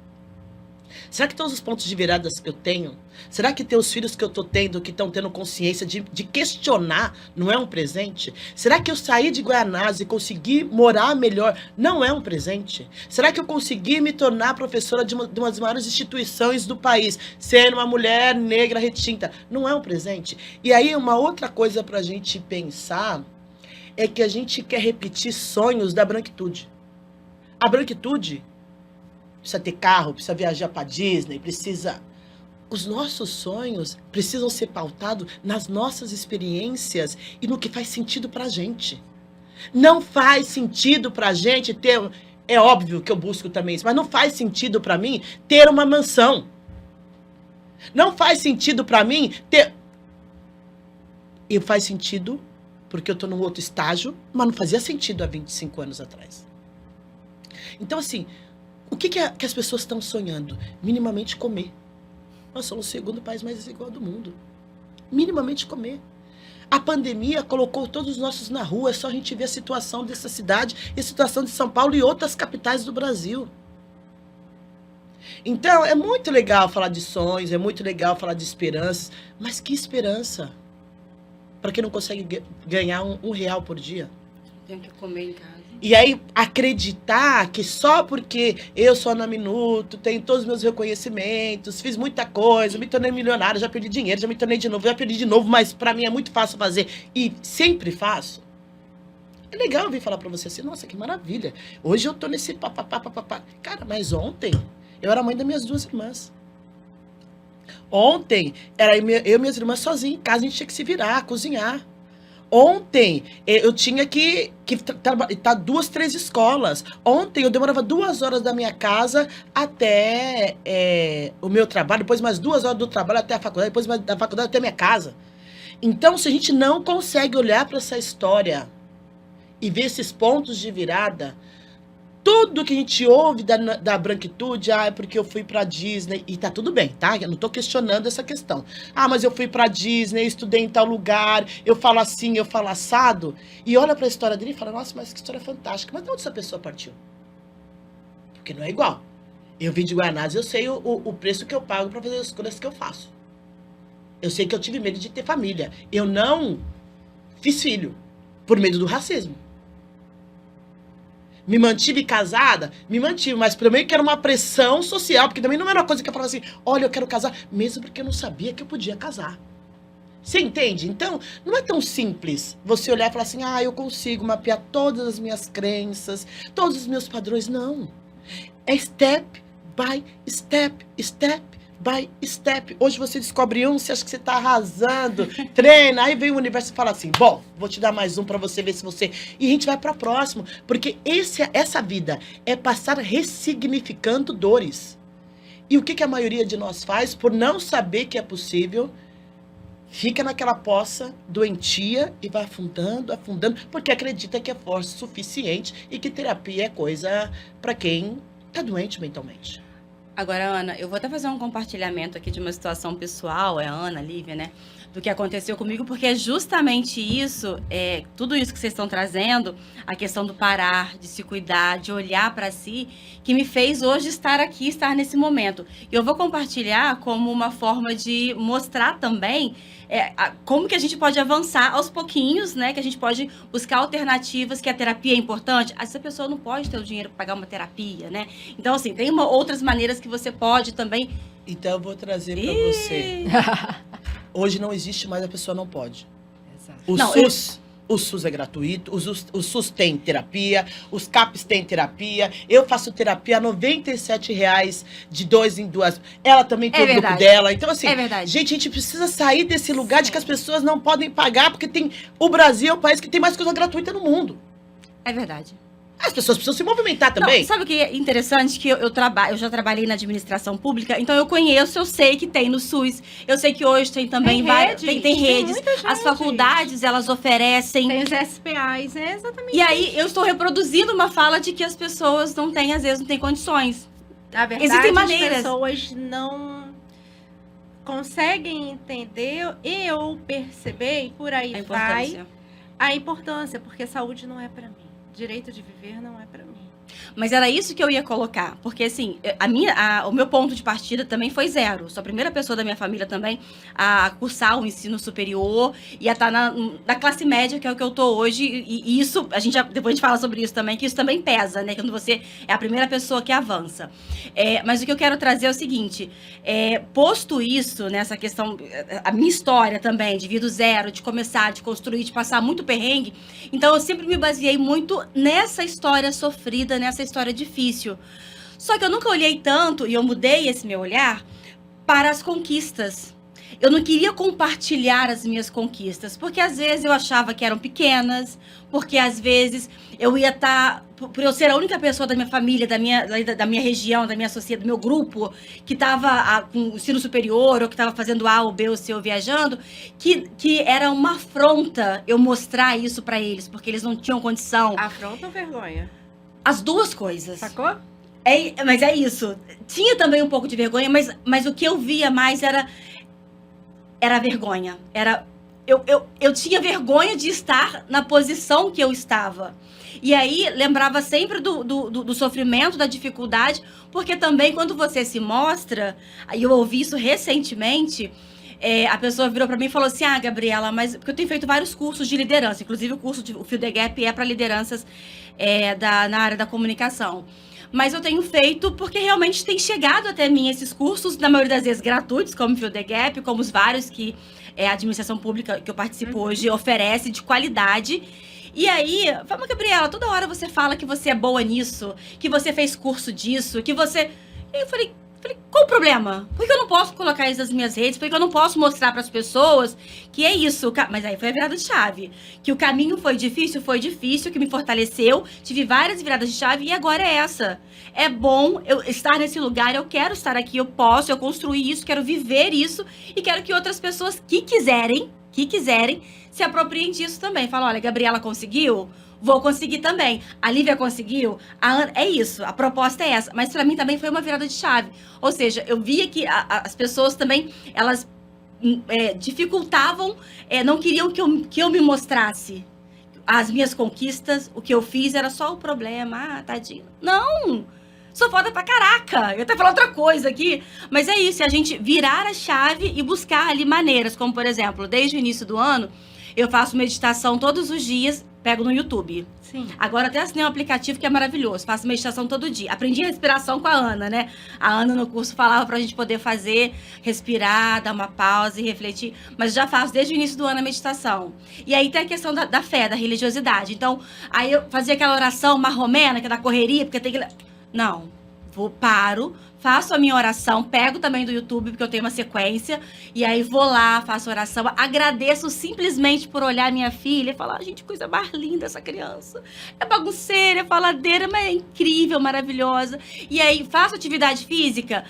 Será que todos os pontos de viradas que eu tenho, será que ter os filhos que eu tô tendo, que estão tendo consciência de questionar, não é um presente? Será que eu saí de Guaianazes e consegui morar melhor, não é um presente? Será que eu consegui me tornar professora de uma das maiores instituições do país, sendo uma mulher negra retinta, não é um presente? E aí uma outra coisa pra gente pensar é que a gente quer repetir sonhos da branquitude. A branquitude precisa ter carro, precisa viajar para Disney, precisa... Os nossos sonhos precisam ser pautados nas nossas experiências e no que faz sentido pra gente. Não faz sentido pra gente ter... É óbvio que eu busco também isso, mas não faz sentido pra mim ter uma mansão. Não faz sentido pra mim ter... E faz sentido porque eu tô num outro estágio, mas não fazia sentido há 25 anos atrás. Então, assim... O que as pessoas estão sonhando? Minimamente comer. Nós somos o segundo país mais desigual do mundo. Minimamente comer. A pandemia colocou todos os nossos na rua. É só a gente ver a situação dessa cidade e a situação de São Paulo e outras capitais do Brasil. Então, é muito legal falar de sonhos, é muito legal falar de esperanças. Mas que esperança? Para quem não consegue ganhar um real por dia? Tem que comer em casa. E aí, acreditar que só porque eu sou Ana Minuto, tenho todos os meus reconhecimentos, fiz muita coisa, me tornei milionária, já perdi dinheiro, já me tornei de novo, já perdi de novo, mas pra mim é muito fácil fazer e sempre faço. É legal eu vir falar pra você assim, nossa, que maravilha. Hoje eu tô nesse papapá. Cara, mas ontem eu era mãe das minhas 2 irmãs. Ontem, era eu e minhas irmãs sozinhas em casa, a gente tinha que se virar, cozinhar. Ontem, eu tinha que estar 2, 3 escolas. Ontem, eu demorava 2 horas da minha casa até o meu trabalho, depois mais 2 horas do trabalho até a faculdade, depois mais da faculdade até a minha casa. Então, se a gente não consegue olhar para essa história e ver esses pontos de virada, tudo que a gente ouve da branquitude, é porque eu fui pra Disney, e tá tudo bem, tá? Eu não tô questionando essa questão. Mas eu fui pra Disney, estudei em tal lugar, eu falo assim, eu falo assado, e olha pra história dele e fala, nossa, mas que história fantástica. Mas de onde essa pessoa partiu? Porque não é igual. Eu vim de Guaianazes, eu sei o preço que eu pago pra fazer as escolhas que eu faço. Eu sei que eu tive medo de ter família. Eu não fiz filho, por medo do racismo. Me mantive casada? Me mantive, mas primeiro que era uma pressão social, porque também não era uma coisa que eu falava assim, olha, eu quero casar, mesmo porque eu não sabia que eu podia casar. Você entende? Então, não é tão simples você olhar e falar assim, eu consigo mapear todas as minhas crenças, todos os meus padrões. Não. É step by step, step by step. Hoje você descobre um, você acha que você tá arrasando, treina, aí vem o universo e fala assim, bom, vou te dar mais um pra você ver se você... E a gente vai pra próximo, porque essa vida é passar ressignificando dores. E o que a maioria de nós faz, por não saber que é possível, fica naquela poça doentia e vai afundando, porque acredita que é forte o suficiente e que terapia é coisa pra quem tá doente mentalmente. Agora, Ana, eu vou até fazer um compartilhamento aqui de uma situação pessoal, a Ana, a Lívia, né? Do que aconteceu comigo, porque é justamente isso, tudo isso que vocês estão trazendo, a questão do parar, de se cuidar, de olhar para si, que me fez hoje estar aqui, estar nesse momento. E eu vou compartilhar como uma forma de mostrar também como que a gente pode avançar aos pouquinhos, né? Que a gente pode buscar alternativas, que a terapia é importante. Essa pessoa não pode ter o dinheiro para pagar uma terapia, né? Então, assim, tem outras maneiras que você pode também... Então, eu vou trazer para você. Hoje não existe mais, a pessoa não pode. Exato. O SUS é gratuito, o SUS tem terapia, os CAPs têm terapia, eu faço terapia a R$97 de 2 em 2. Ela também tem o grupo dela. Então, assim, gente, a gente precisa sair desse lugar de que as pessoas não podem pagar, porque o Brasil é o país que tem mais coisa gratuita no mundo. É verdade. As pessoas precisam se movimentar também. Não, sabe o que é interessante? Que eu já trabalhei na administração pública, então eu conheço, eu sei que tem no SUS. Eu sei que hoje tem também tem redes. As faculdades, elas oferecem. Tem os SPAs, é exatamente. E aí eu estou reproduzindo uma fala de que as pessoas não têm, às vezes, não têm condições. Na verdade, existem maneiras. As pessoas não conseguem entender ou perceber, e por aí vai, a importância, porque saúde não é para mim. Direito de viver não é pra mim. Mas era isso que eu ia colocar. Porque, assim, o meu ponto de partida também foi zero. Sou a primeira pessoa da minha família também a cursar o ensino superior e a estar na classe média, que é o que eu tô hoje. E isso, depois a gente fala sobre isso também, que isso também pesa, né? Quando você é a primeira pessoa que avança. Mas o que eu quero trazer é o seguinte. Posto isso, nessa questão, a minha história também, de vir do zero, de começar, de construir, de passar muito perrengue. Então, eu sempre me baseei muito nessa história sofrida, nessa história difícil. Só que eu nunca olhei tanto, e eu mudei esse meu olhar, para as conquistas. Eu não queria compartilhar as minhas conquistas, porque às vezes eu achava que eram pequenas, porque às vezes eu ia estar, por eu ser a única pessoa da minha família, da minha região, da minha sociedade, do meu grupo, que estava com o ensino superior, ou que estava fazendo A ou B ou C ou viajando, que era uma afronta eu mostrar isso para eles, porque eles não tinham condição. Afronta ou vergonha? As duas coisas. Sacou? Mas é isso. Tinha também um pouco de vergonha, mas o que eu via mais era vergonha. Eu tinha vergonha de estar na posição que eu estava. E aí, lembrava sempre do sofrimento, da dificuldade, porque também quando você se mostra, e eu ouvi isso recentemente, a pessoa virou pra mim e falou assim, Gabriela, mas... Porque eu tenho feito vários cursos de liderança, inclusive o Fill the Gap é para lideranças na área da comunicação. Mas eu tenho feito porque realmente tem chegado até mim esses cursos, na maioria das vezes gratuitos, como o Fill the Gap, como os vários que a administração pública que eu participo hoje oferece, de qualidade. E aí, fala, Gabriela, toda hora você fala que você é boa nisso, que você fez curso disso, que você... E eu falei, qual o problema? Por que eu não posso colocar isso nas minhas redes? Por que eu não posso mostrar para as pessoas que é isso? Mas aí foi a virada de chave. Que o caminho foi difícil, que me fortaleceu. Tive várias viradas de chave e agora é essa. É bom eu estar nesse lugar, eu quero estar aqui, eu construir isso, quero viver isso. E quero que outras pessoas que quiserem, se apropriem disso também. Falam, olha, Gabriela conseguiu? Vou conseguir também. A Lívia conseguiu? A Ana, é isso, a proposta é essa. Mas pra mim também foi uma virada de chave. Ou seja, eu via que as pessoas também, elas dificultavam, não queriam que eu me mostrasse as minhas conquistas, o que eu fiz era só o problema. Tadinho. Não! Sou foda pra caraca! Eu até falar outra coisa aqui. Mas é isso, é a gente virar a chave e buscar ali maneiras. Como, por exemplo, desde o início do ano, eu faço meditação todos os dias, pego no YouTube. Sim. Agora até assinei um aplicativo que é maravilhoso. Faço meditação todo dia. Aprendi a respiração com a Ana, né? A Ana no curso falava pra gente poder fazer, respirar, dar uma pausa e refletir. Mas já faço desde o início do ano a meditação. E aí tem a questão da fé, da religiosidade. Então, aí eu fazia aquela oração marromena, que é da correria, porque tem que... Não. paro, faço a minha oração, pego também do YouTube, porque eu tenho uma sequência, e aí vou lá, faço oração, agradeço simplesmente por olhar minha filha e falar, gente, coisa mais linda essa criança. É bagunceira, é faladeira, mas é incrível, maravilhosa. E aí faço atividade física.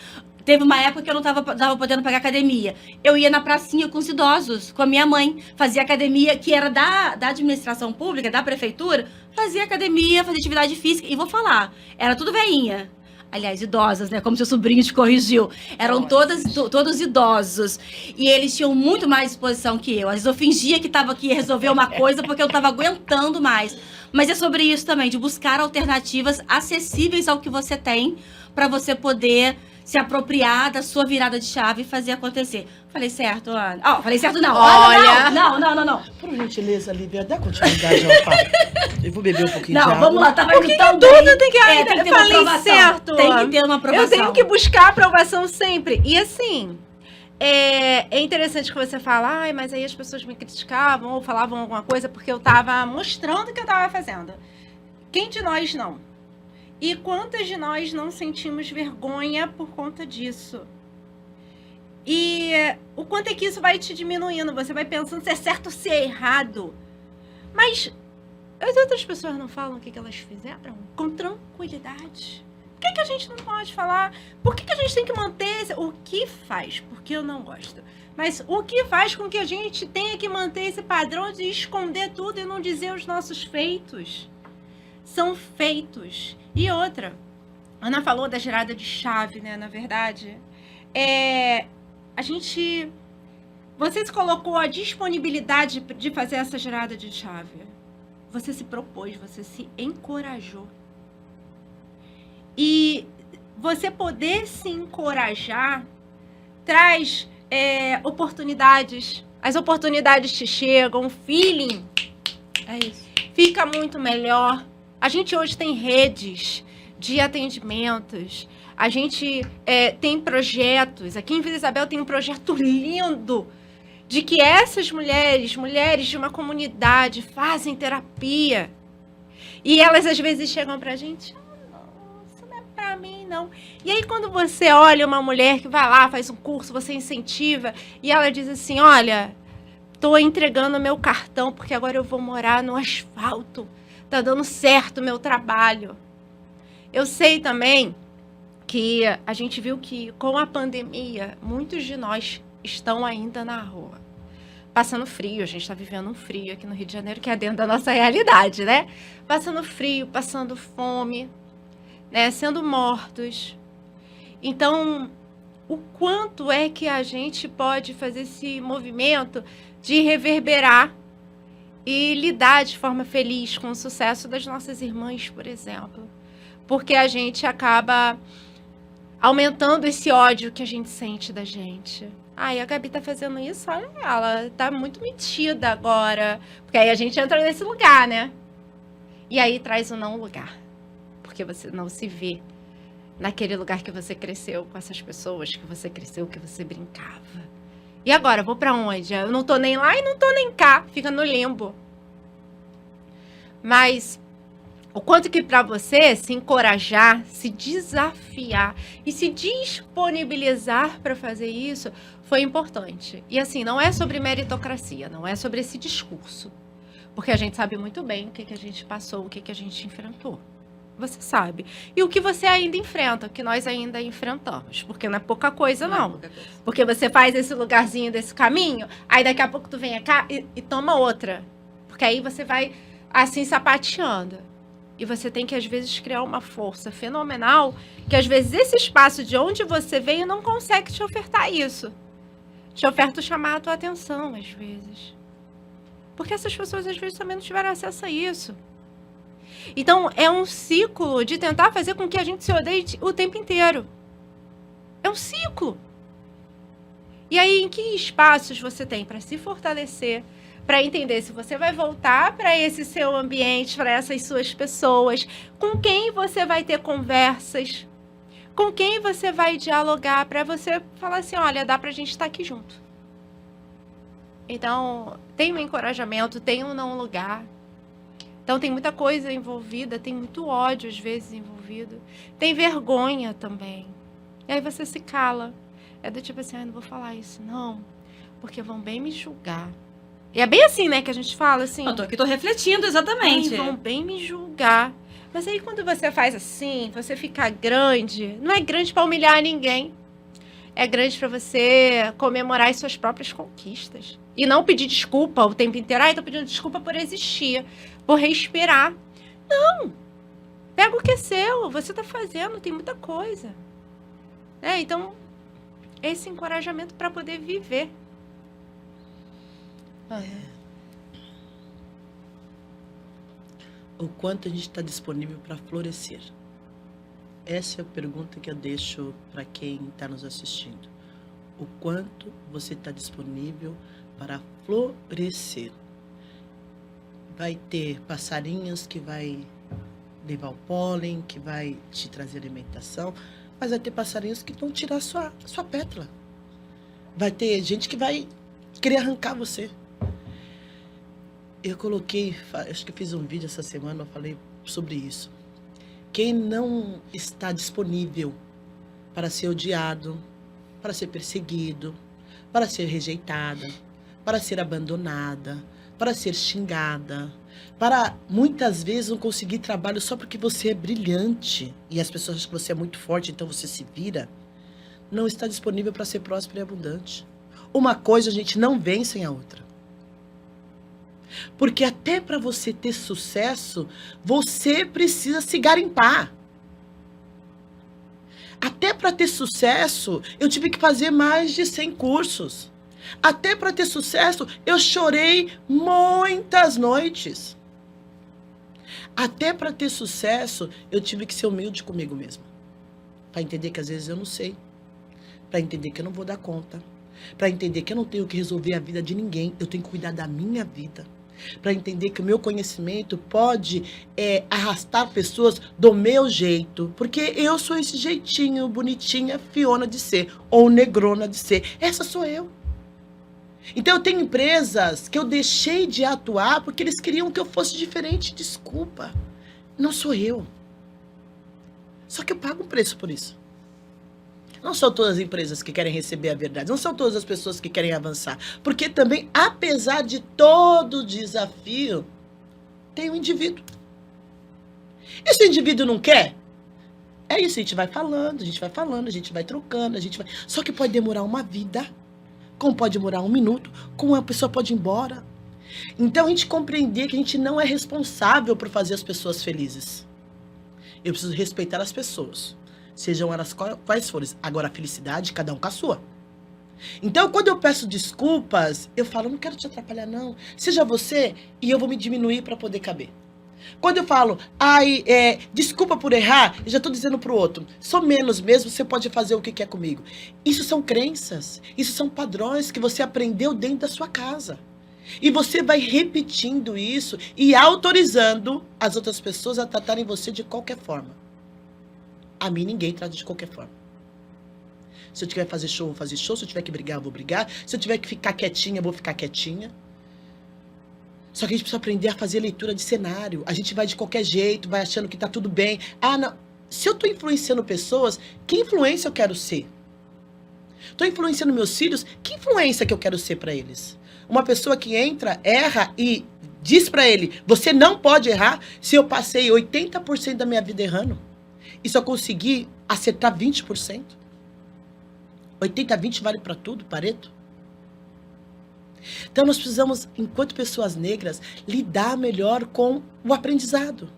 Teve uma época que eu não tava podendo pagar academia. Eu ia na pracinha com os idosos, com a minha mãe. Fazia academia, que era da administração pública, da prefeitura. Fazia academia, fazia atividade física. E vou falar, era tudo veinha. Aliás, idosas, né? Como seu sobrinho te corrigiu. Eram todos idosos. E eles tinham muito mais disposição que eu. Às vezes eu fingia que estava aqui resolver uma coisa porque eu estava aguentando mais. Mas é sobre isso também, de buscar alternativas acessíveis ao que você tem para você poder se apropriar da sua virada de chave e fazer acontecer. Falei certo, Ana? Falei certo não. Olha. Não. Por gentileza, Lívia, dá continuidade ao papo. Eu vou beber um pouquinho de água. Vamos lá, tá Porque tudo tem que ter uma aprovação. certo. Tem que ter uma aprovação. Eu tenho que buscar aprovação sempre. E assim, é interessante que você fala, mas aí as pessoas me criticavam ou falavam alguma coisa porque eu tava mostrando o que eu tava fazendo. Quem de nós não? E quantas de nós não sentimos vergonha por conta disso? E o quanto é que isso vai te diminuindo? Você vai pensando se é certo ou se é errado. Mas as outras pessoas não falam o que elas fizeram com tranquilidade. Por que a gente não pode falar? Por que a gente tem que manter o que faz? Porque eu não gosto. Mas o que faz com que a gente tenha que manter esse padrão de esconder tudo e não dizer os nossos feitos? São feitos. E outra, Ana falou da girada de chave, né? Na verdade, você se colocou a disponibilidade de fazer essa girada de chave. Você se propôs, você se encorajou. E você poder se encorajar traz oportunidades. As oportunidades te chegam, o feeling fica muito melhor. A gente hoje tem redes de atendimentos, a gente tem projetos. Aqui em Vila Isabel tem um projeto lindo de que essas mulheres de uma comunidade fazem terapia. E elas às vezes chegam pra gente, não, isso não é pra mim não. E aí quando você olha uma mulher que vai lá, faz um curso, você incentiva, e ela diz assim, olha, tô entregando meu cartão porque agora eu vou morar no asfalto. Tá dando certo o meu trabalho. Eu sei também que a gente viu que com a pandemia, muitos de nós estão ainda na rua. Passando frio, a gente está vivendo um frio aqui no Rio de Janeiro, que é dentro da nossa realidade, né? Passando frio, passando fome, né? Sendo mortos. Então, o quanto é que a gente pode fazer esse movimento de reverberar e lidar de forma feliz com o sucesso das nossas irmãs, por exemplo. Porque a gente acaba aumentando esse ódio que a gente sente da gente. E a Gabi tá fazendo isso, olha ela, tá muito metida agora. Porque aí a gente entra nesse lugar, né? E aí traz o não lugar. Porque você não se vê naquele lugar que você cresceu, com essas pessoas que você cresceu, que você brincava. E agora, vou pra onde? Eu não tô nem lá e não tô nem cá. Fica no limbo. Mas o quanto que pra você se encorajar, se desafiar e se disponibilizar pra fazer isso foi importante. E assim, não é sobre meritocracia, não é sobre esse discurso. Porque a gente sabe muito bem o que a gente passou, o que a gente enfrentou. Você sabe. E o que você ainda enfrenta, o que nós ainda enfrentamos. Porque não é pouca coisa, não. Porque você faz esse lugarzinho desse caminho, aí daqui a pouco tu vem cá e toma outra. Porque aí você vai assim sapateando. E você tem que, às vezes, criar uma força fenomenal, que às vezes esse espaço de onde você veio não consegue te ofertar isso. Te oferta chamar a tua atenção, às vezes. Porque essas pessoas, às vezes, também não tiveram acesso a isso. Então, é um ciclo de tentar fazer com que a gente se odeie o tempo inteiro. É um ciclo. E aí, em que espaços você tem para se fortalecer, para entender se você vai voltar para esse seu ambiente, para essas suas pessoas, com quem você vai ter conversas, com quem você vai dialogar, para você falar assim, olha, dá para a gente estar aqui junto. Então, tem um encorajamento, tem um não lugar. Então tem muita coisa envolvida, tem muito ódio às vezes envolvido. Tem vergonha também. E aí você se cala. É do tipo assim, não vou falar isso, não. Porque vão bem me julgar. E é bem assim, né, que a gente fala assim. Eu tô aqui, tô refletindo, exatamente. Vão bem me julgar. Mas aí quando você faz assim, você fica grande, não é grande para humilhar ninguém. É grande para você comemorar as suas próprias conquistas. E não pedir desculpa o tempo inteiro. Tô pedindo desculpa por existir, por respirar. Não. Pega o que é seu, você tá fazendo, tem muita coisa. Então, esse encorajamento para poder viver. O quanto a gente está disponível para florescer? Essa é a pergunta que eu deixo para quem está nos assistindo. O quanto você está disponível para florescer? Vai ter passarinhos que vai levar o pólen, que vai te trazer alimentação, mas vai ter passarinhos que vão tirar sua pétala. Vai ter gente que vai querer arrancar você. Eu coloquei, acho que eu fiz um vídeo essa semana, eu falei sobre isso. Quem não está disponível para ser odiado, para ser perseguido, para ser rejeitada, para ser abandonada, para ser xingada, para muitas vezes não conseguir trabalho só porque você é brilhante e as pessoas acham que você é muito forte, então você se vira, não está disponível para ser próspero e abundante. Uma coisa a gente não vem sem a outra. Porque até para você ter sucesso, você precisa se garimpar. Até para ter sucesso, eu tive que fazer mais de 100 cursos. Até para ter sucesso, eu chorei muitas noites. Até para ter sucesso, eu tive que ser humilde comigo mesma. Para entender que às vezes eu não sei. Para entender que eu não vou dar conta. Para entender que eu não tenho que resolver a vida de ninguém. Eu tenho que cuidar da minha vida. Para entender que o meu conhecimento pode arrastar pessoas do meu jeito. Porque eu sou esse jeitinho, bonitinha, Fiona de ser. Ou negrona de ser. Essa sou eu. Então eu tenho empresas que eu deixei de atuar porque eles queriam que eu fosse diferente. Desculpa. Não sou eu. Só que eu pago um preço por isso. Não são todas as empresas que querem receber a verdade. Não são todas as pessoas que querem avançar. Porque também, apesar de todo o desafio, tem um indivíduo. E se o indivíduo não quer? É isso, a gente vai falando, a gente vai trocando, Só que pode demorar uma vida, como pode demorar um minuto, como a pessoa pode ir embora. Então, a gente compreender que a gente não é responsável por fazer as pessoas felizes. Eu preciso respeitar as pessoas. Sejam elas quais forem. Agora, a felicidade, cada um com a sua. Então, quando eu peço desculpas, eu falo, não quero te atrapalhar, não. Seja você e eu vou me diminuir para poder caber. Quando eu falo, desculpa por errar, eu já estou dizendo para o outro, sou menos mesmo, você pode fazer o que quer comigo. Isso são crenças, isso são padrões que você aprendeu dentro da sua casa. E você vai repetindo isso e autorizando as outras pessoas a tratarem você de qualquer forma. A mim ninguém trata de qualquer forma. Se eu tiver que fazer show, eu vou fazer show. Se eu tiver que brigar, eu vou brigar. Se eu tiver que ficar quietinha, eu vou ficar quietinha. Só que a gente precisa aprender a fazer leitura de cenário. A gente vai de qualquer jeito, vai achando que tá tudo bem. Não. Se eu tô influenciando pessoas, que influência eu quero ser? Tô influenciando meus filhos, que influência que eu quero ser para eles? Uma pessoa que entra, erra e diz para ele, você não pode errar, se eu passei 80% da minha vida errando. E só consegui acertar 20%. 80-20 vale para tudo, Pareto. Então nós precisamos, enquanto pessoas negras, lidar melhor com o aprendizado.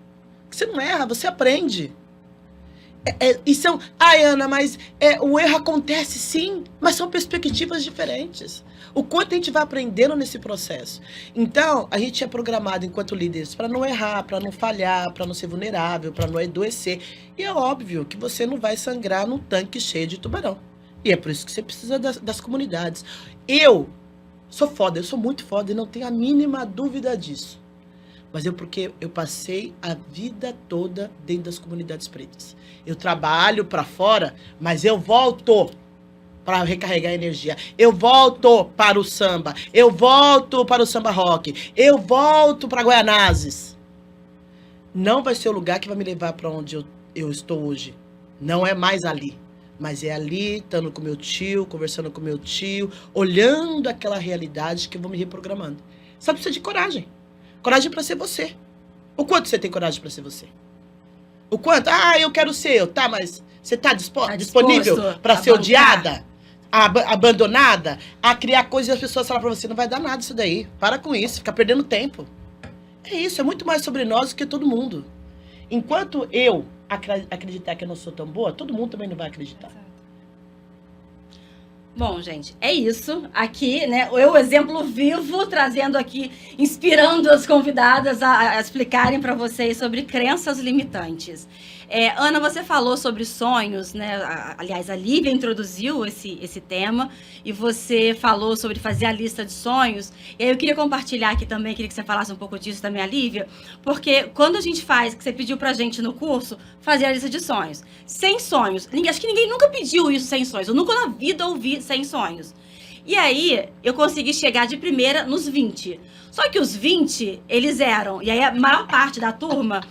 Você não erra, você aprende. Ana, mas o erro acontece sim, mas são perspectivas diferentes. O quanto a gente vai aprendendo nesse processo. Então, a gente é programado enquanto líderes para não errar, para não falhar, para não ser vulnerável, para não adoecer. E é óbvio que você não vai sangrar num tanque cheio de tubarão. E é por isso que você precisa das comunidades. Eu sou foda, eu sou muito foda e não tenho a mínima dúvida disso. Mas porque eu passei a vida toda dentro das comunidades pretas. Eu trabalho para fora, mas eu volto para recarregar energia. Eu volto para o samba. Eu volto para o samba rock. Eu volto para Guaianazes. não vai ser o lugar que vai me levar para onde eu estou hoje. Não é mais ali. Mas é ali, estando com meu tio, conversando com meu tio, olhando aquela realidade que eu vou me reprogramando. Só precisa de coragem. Coragem para ser você. O quanto você tem coragem para ser você? O quanto? Ah, eu quero ser eu. Tá, mas você tá disponível para ser odiada? Abandonada? A criar coisas e as pessoas falam para você, não vai dar nada isso daí. Para com isso, fica perdendo tempo. É isso, é muito mais sobre nós do que todo mundo. Enquanto eu acreditar que eu não sou tão boa, todo mundo também não vai acreditar. Bom, gente, é isso. Aqui, né, eu, exemplo vivo, trazendo aqui, inspirando as convidadas a explicarem para vocês sobre crenças limitantes. Ana, você falou sobre sonhos, né? Aliás, a Lívia introduziu esse tema e você falou sobre fazer a lista de sonhos. E aí eu queria compartilhar aqui também, queria que você falasse um pouco disso também, a Lívia, porque quando a gente faz, que você pediu pra gente no curso, fazer a lista de sonhos. 100 sonhos. Acho que ninguém nunca pediu isso, 100 sonhos. Eu nunca na vida ouvi 100 sonhos. E aí, eu consegui chegar de primeira nos 20. Só que os 20, eles eram, e aí a maior parte da turma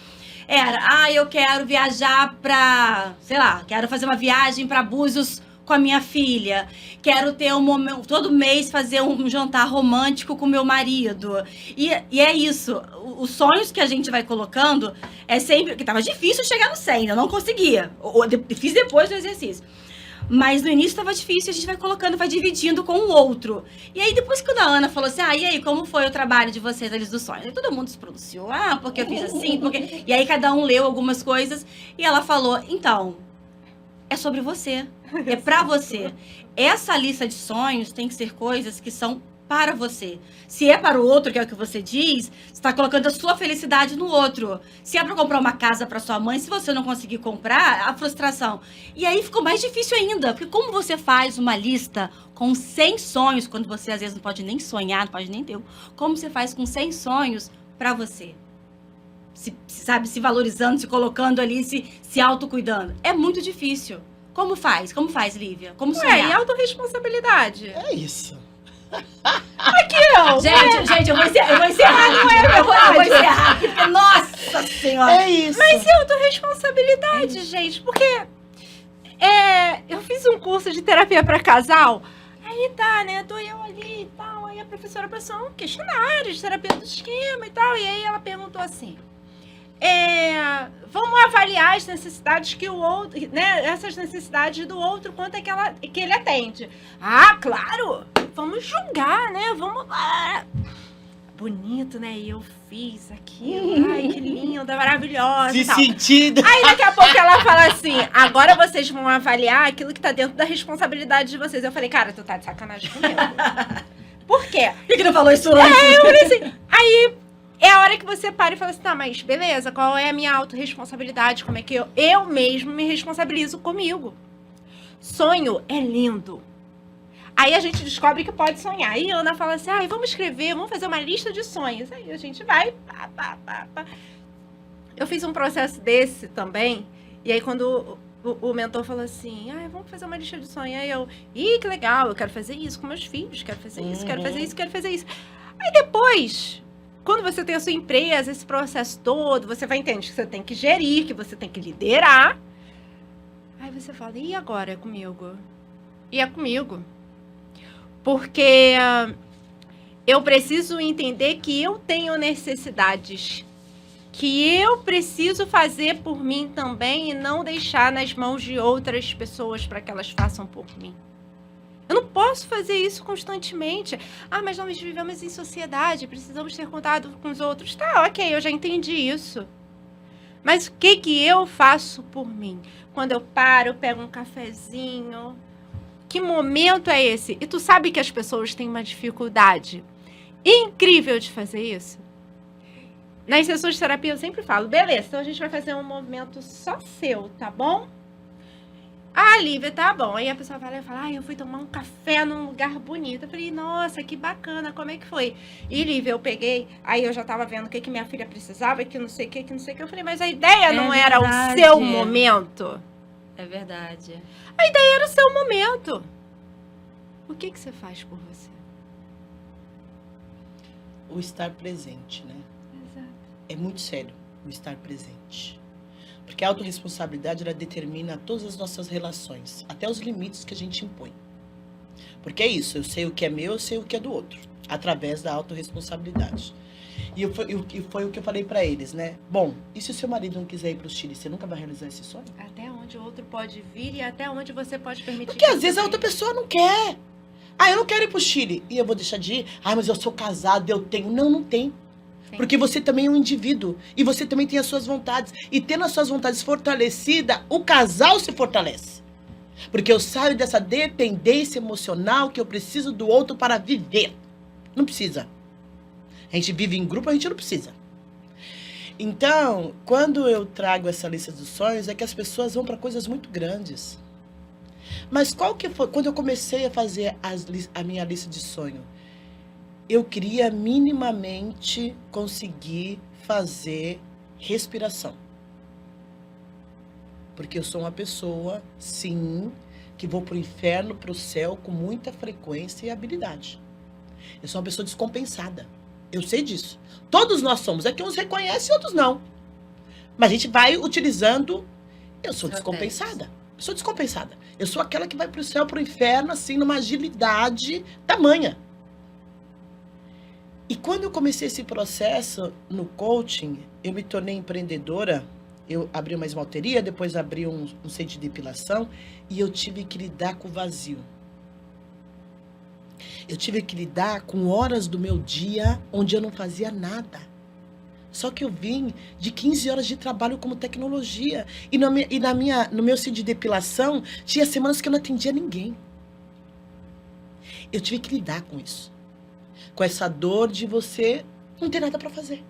era, eu quero viajar pra, sei lá, quero fazer uma viagem pra Búzios com a minha filha, quero ter um momento, todo mês fazer um jantar romântico com meu marido. E é isso, os sonhos que a gente vai colocando é sempre, que tava difícil chegar no 100, eu não conseguia, fiz depois do exercício. Mas no início estava difícil, a gente vai colocando, vai dividindo com o outro. E aí, depois que a Ana falou assim, e aí, como foi o trabalho de vocês, eles dos sonhos? Aí todo mundo se pronunciou, porque eu fiz assim, porque... E aí, cada um leu algumas coisas, e ela falou, então, é sobre você, é pra você. Essa lista de sonhos tem que ser coisas que são para você. Se é para o outro, que é o que você diz, você está colocando a sua felicidade no outro. Se é para comprar uma casa para sua mãe, se você não conseguir comprar, a frustração. E aí ficou mais difícil ainda, porque como você faz uma lista com 100 sonhos, quando você às vezes não pode nem sonhar, não pode nem ter, como você faz com 100 sonhos para você? Se valorizando, se colocando ali, se autocuidando. É muito difícil. Como faz? Como faz, Lívia? Como sonhar? E autorresponsabilidade. É isso. Aqui não. Gente, eu vou encerrar. Não é eu vou encerrar. Porque, nossa Senhora. É isso. Mas e autorresponsabilidade, gente? Porque eu fiz um curso de terapia para casal. Aí tá, né? Tô eu ali e tal. Aí a professora passou um questionário de terapia do esquema e tal. E aí ela perguntou assim... vamos avaliar as necessidades que o outro, né? Essas necessidades do outro, quanto é que ele atende. Claro! Vamos julgar, né? Vamos lá. Bonito, né? E eu fiz aquilo. Ai, que linda, maravilhosa. Se sentindo. Aí daqui a pouco ela fala assim: agora vocês vão avaliar aquilo que tá dentro da responsabilidade de vocês. Eu falei, cara, tu tá de sacanagem comigo. Por quê? Por que não falou isso antes? Eu falei assim. Aí é a hora que você para e fala assim, tá, mas beleza, qual é a minha autorresponsabilidade? Como é que eu mesmo me responsabilizo comigo? Sonho é lindo. Aí a gente descobre que pode sonhar. Aí a Ana fala assim, vamos escrever, vamos fazer uma lista de sonhos. Aí a gente vai, pá. Eu fiz um processo desse também, e aí quando o mentor falou assim, vamos fazer uma lista de sonhos. Aí eu, que legal, eu quero fazer isso com meus filhos, quero fazer isso, quero fazer isso, quero fazer isso. Aí depois... Quando você tem a sua empresa, esse processo todo, você vai entender que você tem que gerir, que você tem que liderar. Aí você fala, e agora é comigo? E é comigo. Porque eu preciso entender que eu tenho necessidades, que eu preciso fazer por mim também e não deixar nas mãos de outras pessoas para que elas façam por mim. Eu não posso fazer isso constantemente. Mas nós vivemos em sociedade, precisamos ter contato com os outros. Tá, ok, eu já entendi isso. Mas o que eu faço por mim? Quando eu paro, eu pego um cafezinho. Que momento é esse? E tu sabe que as pessoas têm uma dificuldade incrível de fazer isso? Nas sessões de terapia eu sempre falo, beleza, então a gente vai fazer um momento só seu, tá bom? Lívia, tá bom. Aí a pessoa vai lá e fala, eu fui tomar um café num lugar bonito. Eu falei, nossa, que bacana, como é que foi? E, Lívia, eu peguei, aí eu já tava vendo o que minha filha precisava, que não sei o que, Eu falei, mas a ideia não era o seu momento. É verdade. A ideia era o seu momento. O que você faz por você? O estar presente, né? Exato. É muito sério. o estar presente. Porque a autorresponsabilidade, ela determina todas as nossas relações, até os limites que a gente impõe. Porque é isso, eu sei o que é meu, eu sei o que é do outro, através da autorresponsabilidade. E foi o que eu falei pra eles, né? Bom, e se o seu marido não quiser ir pro Chile, você nunca vai realizar esse sonho? Até onde o outro pode vir e até onde você pode permitir. Porque que às vezes a ele outra venha. pessoa não quer. Ah, eu não quero ir pro Chile. E eu vou deixar de ir? Ah, mas eu sou casado, eu tenho. Não, não tem. Sim. Porque você também é um indivíduo. E você também tem as suas vontades. E tendo as suas vontades fortalecidas, o casal se fortalece. Porque eu saio dessa dependência emocional que eu preciso do outro para viver. Não precisa. A gente vive em grupo, a gente não precisa. Então, quando eu trago essa lista dos sonhos, é que as pessoas vão para coisas muito grandes. Mas qual que foi? Quando eu comecei a fazer a minha lista de sonho, eu queria minimamente conseguir fazer respiração. Porque eu sou uma pessoa, sim, que vou pro inferno, pro céu com muita frequência e habilidade. Eu sou uma pessoa descompensada. Eu sei disso. Todos nós somos. É que uns reconhecem e outros não. Mas a gente vai utilizando. Eu sou descompensada. Eu sou descompensada. Eu sou aquela que vai pro céu, pro inferno, assim, numa agilidade tamanha. E quando eu comecei esse processo no coaching, eu me tornei empreendedora. Eu abri uma esmalteria, depois abri um centro de depilação e eu tive que lidar com o vazio. Eu tive que lidar com horas do meu dia onde eu não fazia nada. Só que eu vim de 15 horas de trabalho como tecnologia. E no meu centro de depilação, tinha semanas que eu não atendia ninguém. Eu tive que lidar com isso. Com essa dor de você não ter nada para fazer.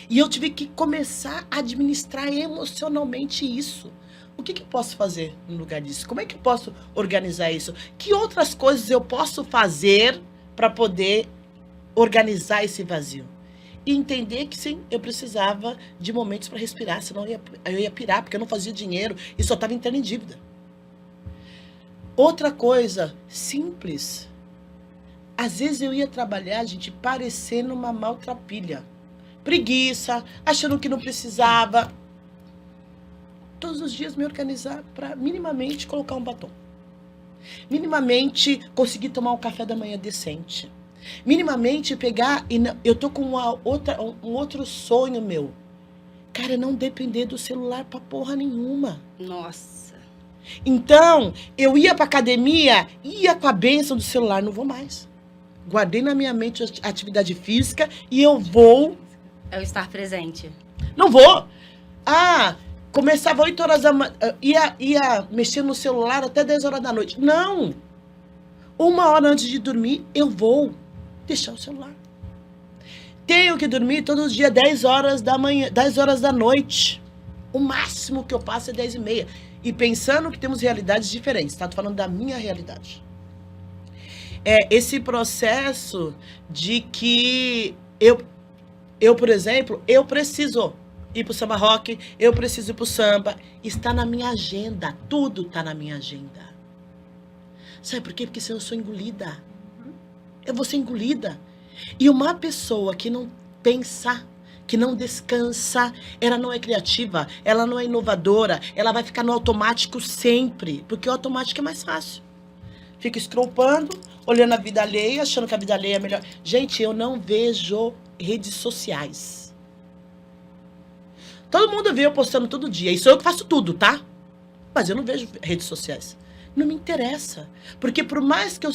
E eu tive que começar a administrar emocionalmente isso. O que eu posso fazer no lugar disso? Como é que eu posso organizar isso? Que outras coisas eu posso fazer para poder organizar esse vazio? E entender que sim, eu precisava de momentos para respirar, senão eu ia pirar, porque eu não fazia dinheiro e só estava entrando em dívida. Outra coisa simples. Às vezes eu ia trabalhar, gente, parecendo uma maltrapilha. Preguiça, achando que não precisava. Todos os dias me organizar para minimamente colocar um batom. Minimamente conseguir tomar um café da manhã decente. Minimamente pegar... Eu tô com um outro sonho meu. Cara, não depender do celular pra porra nenhuma. Nossa. Então, eu ia pra academia, ia com a bênção do celular, não vou mais. Guardei na minha mente a atividade física e eu vou... É o estar presente. Não vou. Ah... Começava 8 horas da manhã, ia mexer no celular até 10 horas da noite. Não! 1 hora antes de dormir, eu vou deixar o celular. Tenho que dormir todos os dias 10 horas da manhã, 10 horas da noite. O máximo que eu passo é 10h30. E pensando que temos realidades diferentes, tá? Tô falando da minha realidade. É esse processo de que eu, por exemplo, eu preciso ir pro samba rock, eu preciso ir pro samba. Está na minha agenda, tudo tá na minha agenda. Sabe por quê? Porque senão eu sou engolida. Eu vou ser engolida. E uma pessoa que não pensa, que não descansa, ela não é criativa, ela não é inovadora, ela vai ficar no automático sempre, porque o automático é mais fácil. Fica escropando, olhando a vida alheia, achando que a vida alheia é melhor. Gente, eu não vejo redes sociais. Todo mundo vê eu postando todo dia. E sou eu que faço tudo, tá? Mas eu não vejo redes sociais. Não me interessa. Porque por mais que eu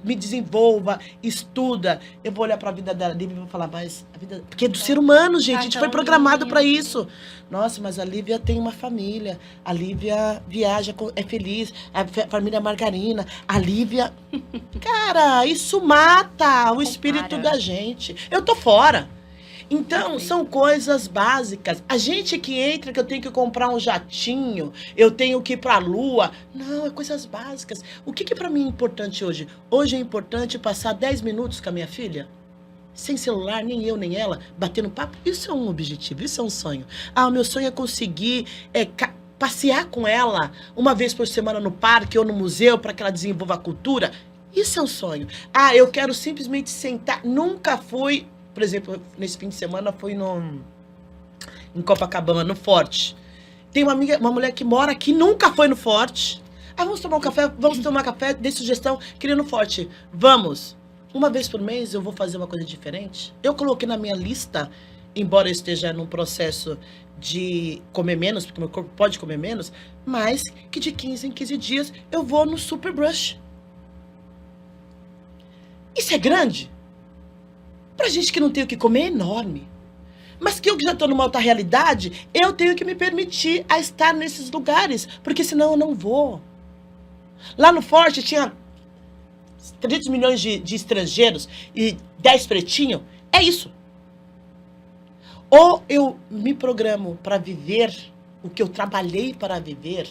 me desenvolva, estuda, eu vou olhar pra vida da Lívia e vou falar, mas a vida... Porque é do ser humano, gente. A gente foi programado pra isso. Nossa, mas a Lívia tem uma família. A Lívia viaja, é feliz. A família Margarina. A Lívia... Cara, isso mata o espírito da gente. Eu tô fora. Então, são coisas básicas. A gente que entra, que eu tenho que comprar um jatinho, eu tenho que ir pra lua. Não, é coisas básicas. O que pra mim é importante hoje? Hoje é importante passar 10 minutos com a minha filha, sem celular, nem eu, nem ela, batendo papo. Isso é um objetivo, isso é um sonho. Ah, o meu sonho é conseguir passear com ela uma vez por semana no parque ou no museu para que ela desenvolva a cultura. Isso é um sonho. Ah, eu quero simplesmente sentar. Nunca fui por exemplo, nesse fim de semana fui em Copacabana, no Forte. Tem uma mulher que mora aqui, nunca foi no Forte. Vamos tomar um café, dê sugestão, queria ir no Forte. Vamos. Uma vez por mês eu vou fazer uma coisa diferente. Eu coloquei na minha lista, embora eu esteja num processo de comer menos, porque meu corpo pode comer menos, mas que de 15 em 15 dias eu vou no Super Brush. Isso é grande? Pra gente que não tem o que comer, é enorme. Mas que eu que já tô numa outra realidade, eu tenho que me permitir a estar nesses lugares, porque senão eu não vou. Lá no Forte tinha 300 milhões de estrangeiros e 10 pretinhos. É isso. Ou eu me programo para viver o que eu trabalhei para viver,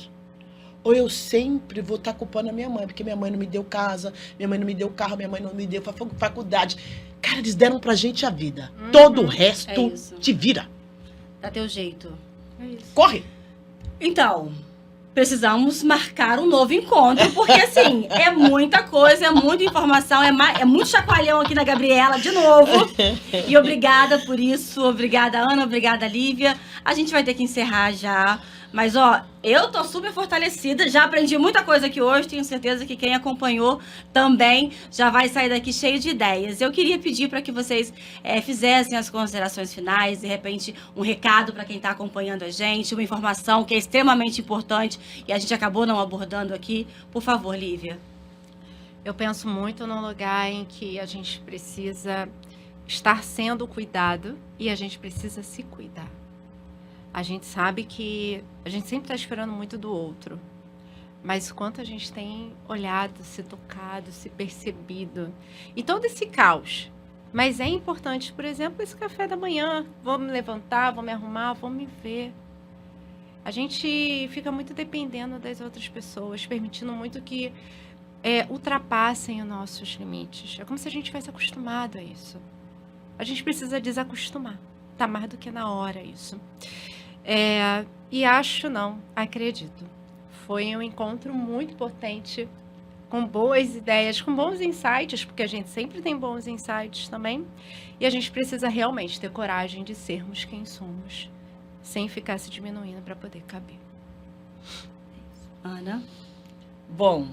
ou eu sempre vou estar culpando a minha mãe, porque minha mãe não me deu casa, minha mãe não me deu carro, minha mãe não me deu faculdade. Cara, eles deram pra gente a vida. Todo o resto te vira. Dá teu jeito. É isso. Corre! Então, precisamos marcar um novo encontro, porque assim, é muita coisa, é muita informação, é muito chacoalhão aqui na Gabriela, de novo. E obrigada por isso, obrigada Ana, obrigada Lívia. A gente vai ter que encerrar já, mas ó, eu tô super fortalecida, já aprendi muita coisa aqui hoje, tenho certeza que quem acompanhou também já vai sair daqui cheio de ideias. Eu queria pedir para que vocês fizessem as considerações finais, de repente um recado para quem está acompanhando a gente, uma informação que é extremamente importante e a gente acabou não abordando aqui. Por favor, Lívia. Eu penso muito num lugar em que a gente precisa estar sendo cuidado e a gente precisa se cuidar. A gente sabe que a gente sempre está esperando muito do outro, mas quanto a gente tem olhado, se tocado, se percebido, e todo esse caos. Mas é importante, por exemplo, esse café da manhã, vou me levantar, vou me arrumar, vou me ver. A gente fica muito dependendo das outras pessoas, permitindo muito que ultrapassem os nossos limites. É como se a gente tivesse acostumado a isso. A gente precisa desacostumar. Tá mais do que na hora isso. E acredito. Foi um encontro muito potente, com boas ideias, com bons insights, porque a gente sempre tem bons insights também. E a gente precisa realmente ter coragem de sermos quem somos, sem ficar se diminuindo para poder caber. Ana? Bom,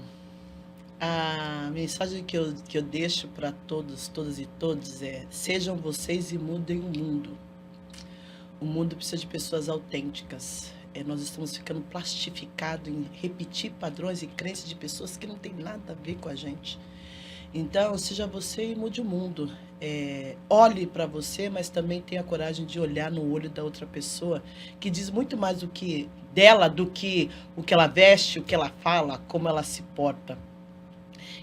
a mensagem que eu deixo para todos, todas e todos é: sejam vocês e mudem o mundo. O mundo precisa de pessoas autênticas. Nós estamos ficando plastificados em repetir padrões e crenças de pessoas que não tem nada a ver com a gente. Então, seja você e mude o mundo. Olhe para você, mas também tenha a coragem de olhar no olho da outra pessoa, que diz muito mais do que dela, do que o que ela veste, o que ela fala, como ela se porta.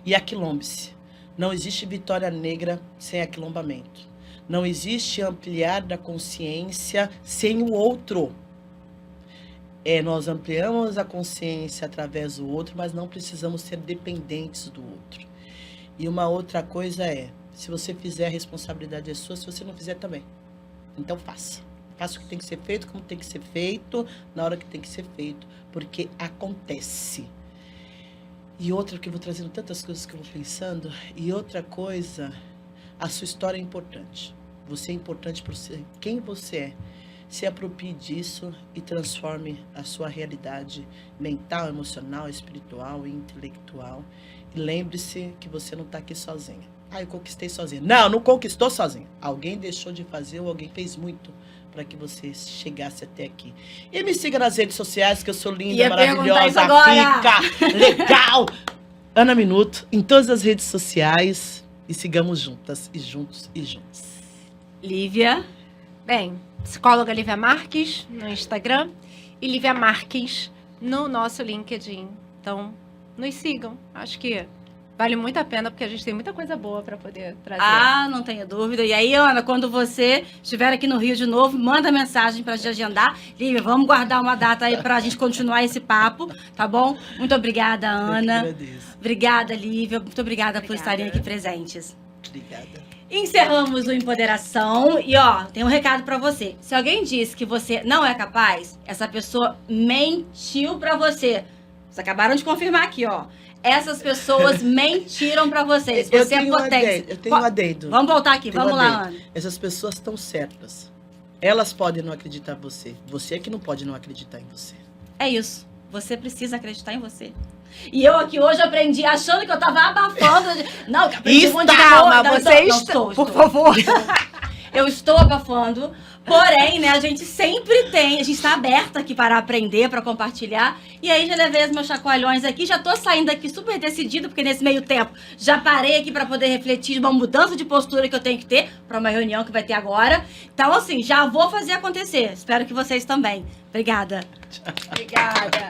E aquilombe-se. Não existe vitória negra sem aquilombamento. Não existe ampliar da consciência sem o outro. Nós ampliamos a consciência através do outro, mas não precisamos ser dependentes do outro. E uma outra coisa se você fizer, a responsabilidade é sua, se você não fizer também. Então faça. Faça o que tem que ser feito, como tem que ser feito, na hora que tem que ser feito, porque acontece. E outra que eu vou trazendo tantas coisas que eu vou pensando, e outra coisa, a sua história é importante. Você é importante para você, quem você é. Se aproprie disso e transforme a sua realidade mental, emocional, espiritual e intelectual. E lembre-se que você não está aqui sozinha. Eu conquistei sozinha. Não conquistou sozinha. Alguém deixou de fazer ou alguém fez muito para que você chegasse até aqui. E me siga nas redes sociais, que eu sou linda, maravilhosa, rica, legal. Ana Minuto, em todas as redes sociais. E sigamos juntas, e juntos, e juntos. Lívia? Bem, psicóloga Lívia Marques no Instagram e Lívia Marques no nosso LinkedIn. Então, nos sigam. Acho que vale muito a pena, porque a gente tem muita coisa boa para poder trazer. Não tenho dúvida. E aí, Ana, quando você estiver aqui no Rio de novo, manda mensagem para a gente agendar. Lívia, vamos guardar uma data aí para a gente continuar esse papo, tá bom? Muito obrigada, Ana. Eu que agradeço. Obrigada, Lívia. Muito obrigada por estarem aqui presentes. Obrigada. Encerramos o Empoderação e, tem um recado pra você. Se alguém disse que você não é capaz, essa pessoa mentiu pra você. Vocês acabaram de confirmar aqui, ó. Essas pessoas mentiram pra vocês. Eu Você é tenho potência. Eu tenho um adendo. Vamos voltar aqui, Tenho vamos um lá, adendo. Ana. Essas pessoas estão certas. Elas podem não acreditar em você. Você é que não pode não acreditar em você. É isso. Você precisa acreditar em você. E eu aqui hoje aprendi, achando que eu tava abafando. Não, que aprendi um monte de Calma, coisa. você Não, está... estou. Por favor. Eu estou abafando. Porém, né, a gente sempre tem, a gente está aberta aqui para aprender, para compartilhar. E aí já levei os meus chacoalhões aqui, já tô saindo aqui super decidida, porque nesse meio tempo já parei aqui para poder refletir de uma mudança de postura que eu tenho que ter para uma reunião que vai ter agora. Então, assim, já vou fazer acontecer. Espero que vocês também. Obrigada. Obrigada.